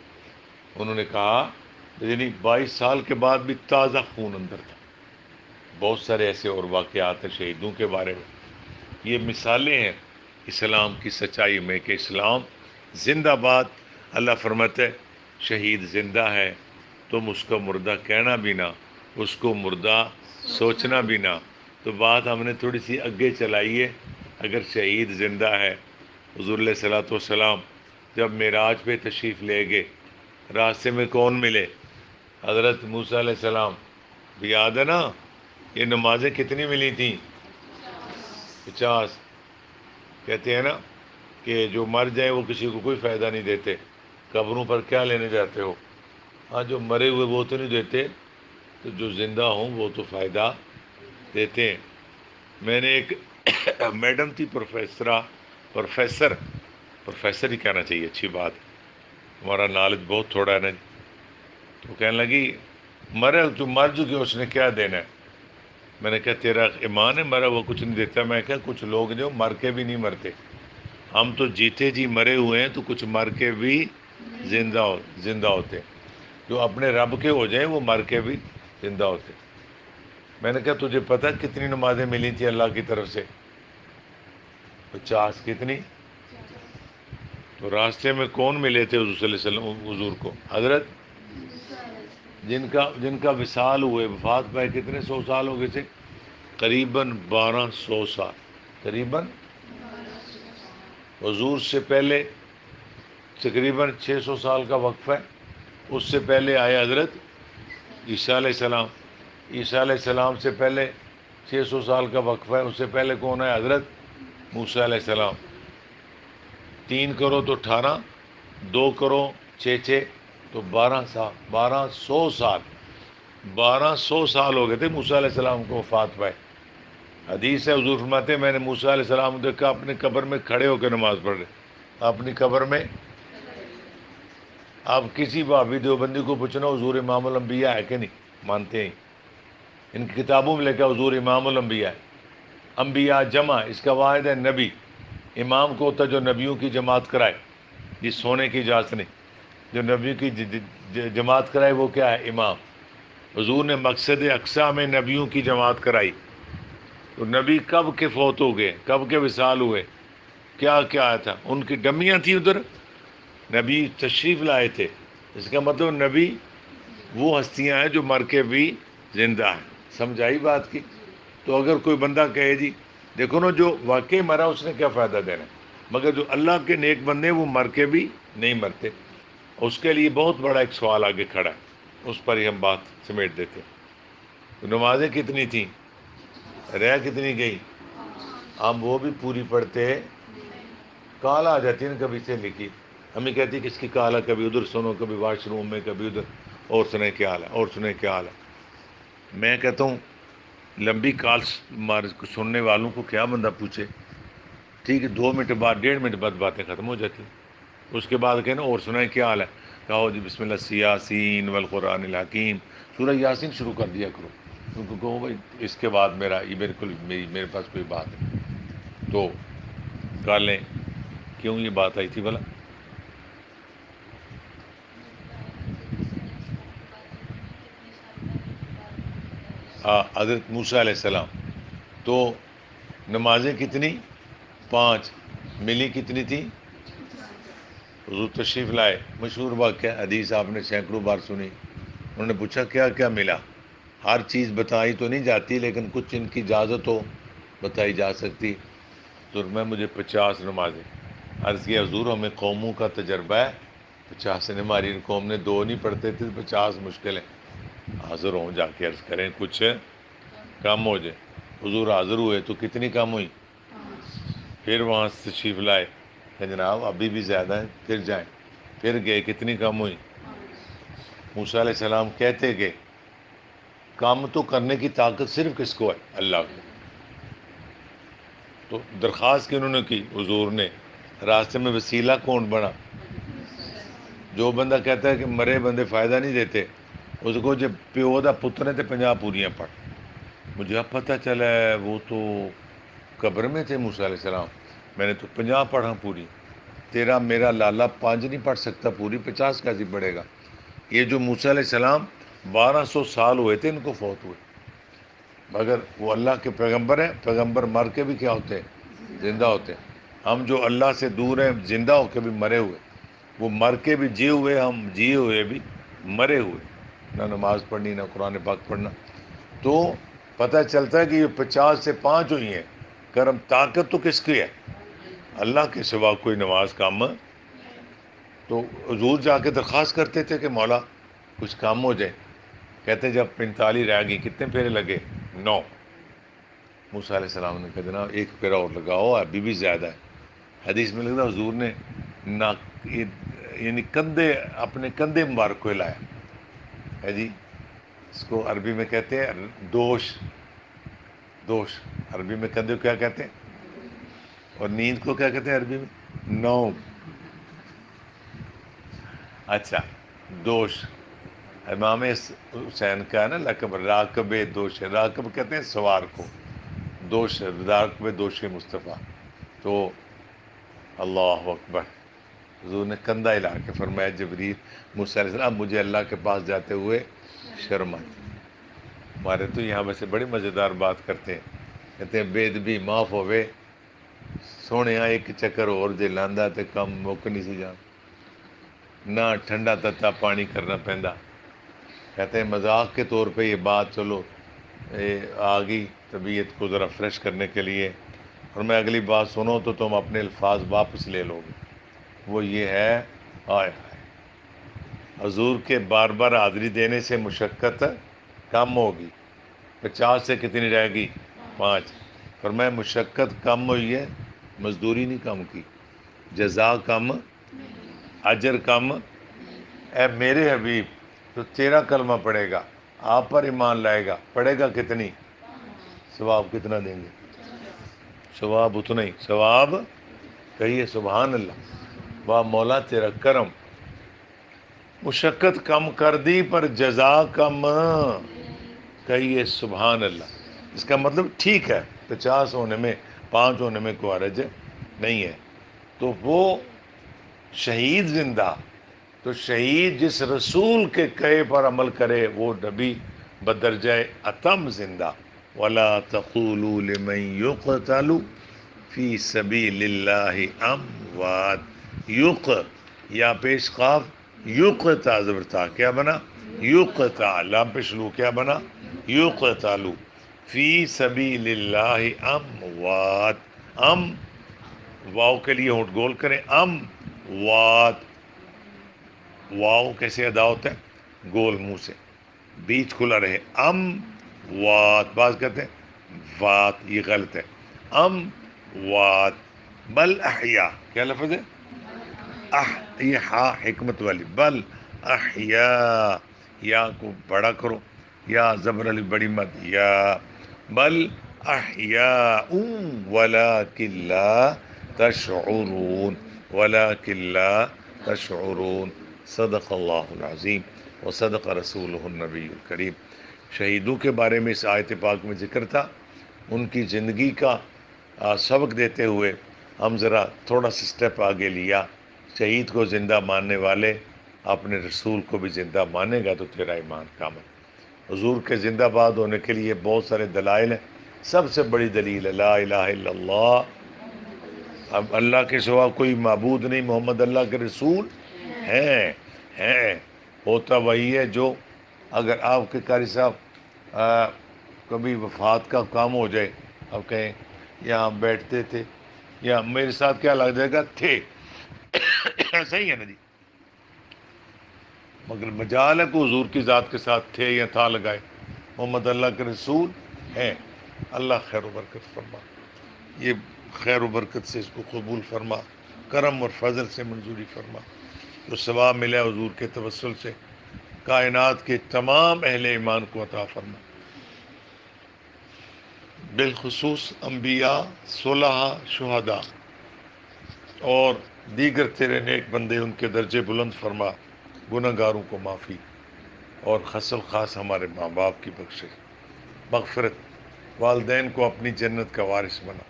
انہوں نے کہا یعنی 22 سال کے بعد بھی تازہ خون اندر تھا۔ بہت سارے ایسے اور واقعات ہیں شہیدوں کے بارے میں۔ یہ مثالیں ہیں اسلام کی سچائی میں کہ اسلام زندہ باد۔ اللہ فرماتے شہید زندہ ہے، تم اس کو مردہ کہنا بھی نہ، اس کو مردہ سوچنا بھی نہ۔ تو بات ہم نے تھوڑی سی آگے چلائی ہے۔ اگر شہید زندہ ہے، حضور علیہ الصلوۃ والسلام جب معراج پہ تشریف لے گئے، راستے میں کون ملے؟ حضرت موسیٰ علیہ السلام۔ بھی یاد ہے نا، یہ نمازیں کتنی ملی تھیں؟ 50۔ کہتے ہیں نا کہ جو مر جائیں وہ کسی کو کوئی فائدہ نہیں دیتے، قبروں پر کیا لینے جاتے ہو؟ ہاں، جو مرے ہوئے وہ تو نہیں دیتے، تو جو زندہ ہوں وہ تو فائدہ دیتے ہیں۔ میں نے ایک میڈم تھی پروفیسر ہی کہنا چاہیے، اچھی بات، ہمارا نالج بہت تھوڑا ہے نا جی۔ تو کہنے لگی مرے تو مر چکے، اس نے کیا دینا ہے؟ میں نے کہا تیرا ایمان ہے مرا وہ کچھ نہیں دیتا؟ میں کہا کچھ لوگ جو مر کے بھی نہیں مرتے، ہم تو جیتے جی مرے ہوئے ہیں، تو کچھ مر کے بھی زندہ ہوتے، جو اپنے رب کے ہو جائیں وہ مر کے بھی زندہ ہوتے۔ میں نے کہا تجھے پتہ کتنی نمازیں ملی تھی اللہ کی طرف سے؟ 50۔ کتنی؟ تو راستے میں کون ملے تھے حضور صلی اللہ علیہ وسلم حضور کو؟ حضرت جن کا وصال ہوئے، وفات پائے، کتنے 100 سال ہو گئے تھے؟ قریباً 1200 سال، قریباً۔ حضور سے پہلے تقریباً 600 سال کا وقفہ ہے۔ اس سے پہلے آئے حضرت عیسیٰ علیہ السلام، عیسیٰ علیہ السلام سے پہلے 600 سال کا وقفہ ہے۔ اس سے پہلے کون ہے؟ حضرت موسیٰ علیہ السلام۔ 3 کرو تو 18، 2 کرو 6 تو 12 سال، 1200 سال، 1200 سال ہو گئے تھے موسیٰ علیہ السلام کو وفات پائے۔ حدیث ہے، حضور فرماتے ہیں میں نے موسیٰ علیہ السلام کو دیکھا اپنی قبر میں کھڑے ہو کے نماز پڑھ رہے، اپنی قبر میں۔ آپ کسی بھابی دیوبندی کو پوچھنا حضور امام الانبیاء ہے کہ نہیں؟ مانتے ہیں، ان کی کتابوں میں لکھا حضور امام الانبیاء ہے۔ انبیاء جمع، اس کا واحد ہے نبی۔ امام کو ہوتا جو نبیوں کی جماعت کرائے، جس سونے کی اجازت نہیں، جو نبیوں کی جماعت کرائے وہ کیا ہے؟ امام۔ حضور نے مقصد اقصیٰ میں نبیوں کی جماعت کرائی۔ تو نبی کب کے فوت ہو گئے، کب کے وصال ہوئے، کیا کیا آیا تھا؟ ان کی ڈمیاں تھیں ادھر، نبی تشریف لائے تھے۔ اس کا مطلب نبی وہ ہستیاں ہیں جو مر کے بھی زندہ ہیں۔ سمجھائی بات کی؟ تو اگر کوئی بندہ کہے جی دیکھو نا جو واقعی مرا اس نے کیا فائدہ دینا، مگر جو اللہ کے نیک بندے وہ مر کے بھی نہیں مرتے، اس کے لیے بہت بڑا ایک سوال آگے کھڑا ہے، اس پر ہی ہم بات سمیٹ دیتے ہیں۔ تو نمازیں کتنی تھیں، رہ کتنی گئی؟ ہم وہ بھی پوری پڑھتے، کال آ جاتی ہے نا کبھی سے لکھی، ہمیں کہتی کس کی کال ہے، کبھی ادھر سنو، کبھی واش روم میں، کبھی ادھر، اور سنیں کیا حال ہے، اور سنیں کیا حال ہے۔ میں کہتا ہوں لمبی کال سننے والوں کو کیا بندہ پوچھے، ٹھیک ہے 2 منٹ بعد 1.5 منٹ بعد باتیں ختم ہو جاتی ہیں۔ اس کے بعد کہنا اور سنائیں کیا حال ہے، کہو جی بسم اللہ یاسین والقرآن الحکیم، سورہ یاسین شروع کر دیا کرو، ان کو کہو بھائی اس کے بعد میرے پاس کوئی بات ہے۔ تو کر لیں، کیوں یہ بات آئی تھی بھلا؟ حضرت موسیٰ علیہ السلام۔ تو نمازیں کتنی؟ 5، ملی کتنی تھی؟ حضور تشریف لائے، مشہور واقعہ، حدیث آپ نے سینکڑوں بار سنی۔ انہوں نے پوچھا کیا کیا ملا؟ ہر چیز بتائی تو نہیں جاتی، لیکن کچھ ان کی اجازت ہو بتائی جا سکتی۔ تو میں مجھے 50 نمازیں. عرض کیا حضور ہمیں قوموں کا تجربہ ہے، 50 سے ہماری قوم نے 2 نہیں پڑھتے تھے، 50 مشکل ہے. حاضر ہوں جا کے عرض کریں کچھ کم ہو جائے. حضور حاضر ہوئے تو کتنی کم ہوئی؟ پھر وہاں سے تشریف لائے کہ جناب ابھی بھی زیادہ ہیں، پھر جائیں. پھر گئے، کتنی کم ہوئی؟ موسیٰ علیہ السلام کہتے کہ کام تو کرنے کی طاقت صرف کس کو ہے؟ اللہ کو. تو درخواست کی انہوں نے کی حضور نے، راستے میں وسیلہ کون بنا؟ جو بندہ کہتا ہے کہ مرے بندے فائدہ نہیں دیتے، اس کو جب پیو دا پتر نے 50 پوریاں پڑھ. مجھے اب پتہ چلا ہے وہ تو قبر میں تھے موسیٰ علیہ السلام، میں نے تو 50 پڑھا پوری. تیرا میرا لالا 5 نہیں پڑھ سکتا پوری، 50 کیسے پڑھے گا؟ یہ جو موسیٰ علیہ السلام 1200 سال ہوئے تھے ان کو فوت ہوئے، مگر وہ اللہ کے پیغمبر ہیں. پیغمبر مر کے بھی کیا ہوتے ہیں؟ زندہ ہوتے ہیں. ہم جو اللہ سے دور ہیں زندہ ہو کے بھی مرے ہوئے، وہ مر کے بھی جیے ہوئے، ہم جیے ہوئے بھی مرے ہوئے. نہ نماز پڑھنی، نہ قرآن پاک پڑھنا. تو پتہ چلتا ہے کہ یہ 50 سے 5 ہوئی ہیں. کرم طاقت تو کس کی ہے؟ اللہ کے سوا کوئی نماز کام. تو حضور جا کے درخواست کرتے تھے کہ مولا کچھ کام ہو جائے. کہتے جب 45 رہ گئی، کتنے پھیرے لگے؟ 9. موسیٰ علیہ السلام نے کہا جناب ایک پھیرا اور لگاؤ، ابھی بھی زیادہ ہے. حدیث میں لگتا حضور نے یعنی کندھے، اپنے کندھے مبارک کو ہلایا ہے جی. اس کو عربی میں کہتے ہیں دوش. دوش عربی میں کندھے کو کیا کہتے ہیں؟ اور نیند کو کیا کہتے ہیں عربی میں؟ نوم. اچھا دوش امام حسین کا ہے نا لقب، راکب دوش. راکب کہتے ہیں سوار کو، دوش راکب دوش مصطفیٰ. تو اللہ اکبر، حضور نے کندھا ہلا کے فرمایا جبریل موسیٰ علیہ السلام مجھے اللہ کے پاس جاتے ہوئے شرم آئی. ہمارے تو یہاں ویسے بڑی مزیدار بات کرتے ہیں، کہتے ہیں بے ادبی معاف ہوئے سونے ایک چکر اور جے لاندا تے کم مک نہیں سی جان. نہ ٹھنڈا تتا پانی کرنا پہندا. کہتے ہیں مذاق کے طور پہ یہ بات چلو آ گئی طبیعت کو ذرا فریش کرنے کے لیے، اور میں اگلی بات سنو تو تم اپنے الفاظ واپس لے لو گے. وہ یہ ہے آئے حضور کے بار بار حاضری دینے سے مشقت کم ہوگی. 50 سے کتنی رہ گئی؟ 5. فرمایا مشقت کم ہوئی ہے، مزدوری نہیں کم کی، جزا کم، اجر کم. اے میرے حبیب تو تیرا کلمہ پڑھے گا، آپ پر ایمان لائے گا، پڑھے گا کتنی؟ ثواب کتنا دیں گے؟ ثواب اتنا ہی. ثواب کہیے سبحان اللہ. واہ مولا تیرا کرم. مشقت کم کر دی پر جزا کم. کہیے سبحان اللہ. اس کا مطلب ٹھیک ہے 50 ہونے میں 5 ہونے میں کوئی حرج نہیں ہے. تو وہ شہید زندہ، تو شہید جس رسول کے کہے پر عمل کرے وہ نبی بدرجہ اتم زندہ. وَلَا تَقُولُوا لِمَن يُقْتَلُ فِي سَبِيلِ اللَّهِ أَمْوَاتٌ. یق یا پیش قاف، یقتا زبرتا کیا بنا؟ یقتا. لام پیش لو کیا بنا؟ یقتلوا فی سبیل اللہ اموات. ام واؤ کے لیے ہونٹ گول کریں، ام وات. واؤ کیسے ادا ہوتا ہے؟ گول منہ سے، بیچ کھلا رہے. ام وات. بعض کہتے ہیں وات، یہ غلط ہے. ام وات بل احیا. کیا لفظ ہے؟ یہ ہا حکمت والی. بل احیا، یا کو بڑا کرو، یا زبر علی بڑی مت، یا بل احیاء ولکن لا تشعرون. ولکن لا تشعرون. صدق اللہ العظیم و صدق رسولہ النبی الکریم. شہیدوں کے بارے میں اس آیت پاک میں ذکر تھا. ان کی زندگی کا سبق دیتے ہوئے ہم ذرا تھوڑا سا سٹیپ آگے لیا. شہید کو زندہ ماننے والے اپنے رسول کو بھی زندہ مانے گا تو تیرا ایمان کامل. حضور کے زندہ باد ہونے کے لیے بہت سارے دلائل ہیں. سب سے بڑی دلیل ہے لا الہ الا اللہ. اب اللہ کے سوا کوئی معبود نہیں، محمد اللہ کے رسول ہیں. ہوتا وہی ہے جو، اگر آپ کے قاری صاحب کبھی وفات کا کام ہو جائے، اب کہیں یہاں بیٹھتے تھے یا میرے ساتھ کیا لگ جائے گا؟ تھے صحیح ہے نا جی، مگر مجال ہے کہ حضور کی ذات کے ساتھ تھے یا تھا لگائے، محمد اللہ کے رسول ہیں۔ اللہ خیر و برکت فرما، یہ خیر و برکت سے اس کو قبول فرما، کرم اور فضل سے منظوری فرما، جو ثواب ملے حضور کے توسل سے کائنات کے تمام اہل ایمان کو عطا فرما، بالخصوص انبیاء، صلحاء، شہداء اور دیگر تیرے نیک بندے، ان کے درجے بلند فرما، گناہ گاروں کو معافی، اور خاص الخاص ہمارے ماں باپ کی بخشش، مغفرت، والدین کو اپنی جنت کا وارث بنا۔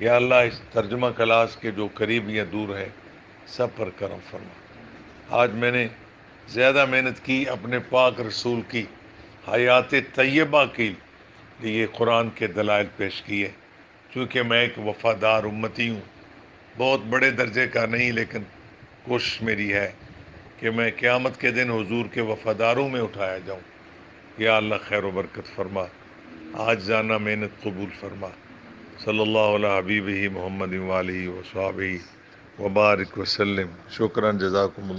یا اللہ اس ترجمہ کلاس کے جو قریب یا دور ہیں سب پر کرم فرما۔ آج میں نے زیادہ محنت کی اپنے پاک رسول کی حیات طیبہ کے لیے قرآن کے دلائل پیش کیے، چونکہ میں ایک وفادار امتی ہوں، بہت بڑے درجے کا نہیں، لیکن کوشش میری ہے کہ میں قیامت کے دن حضور کے وفاداروں میں اٹھایا جاؤں۔ یا اللہ خیر و برکت فرما، آج جانا محنت قبول فرما۔ صلی اللہ علیہ حبیبہ محمد وآلہ وصحبہ وبارک وسلم۔ شکراً، جزاکم اللہ۔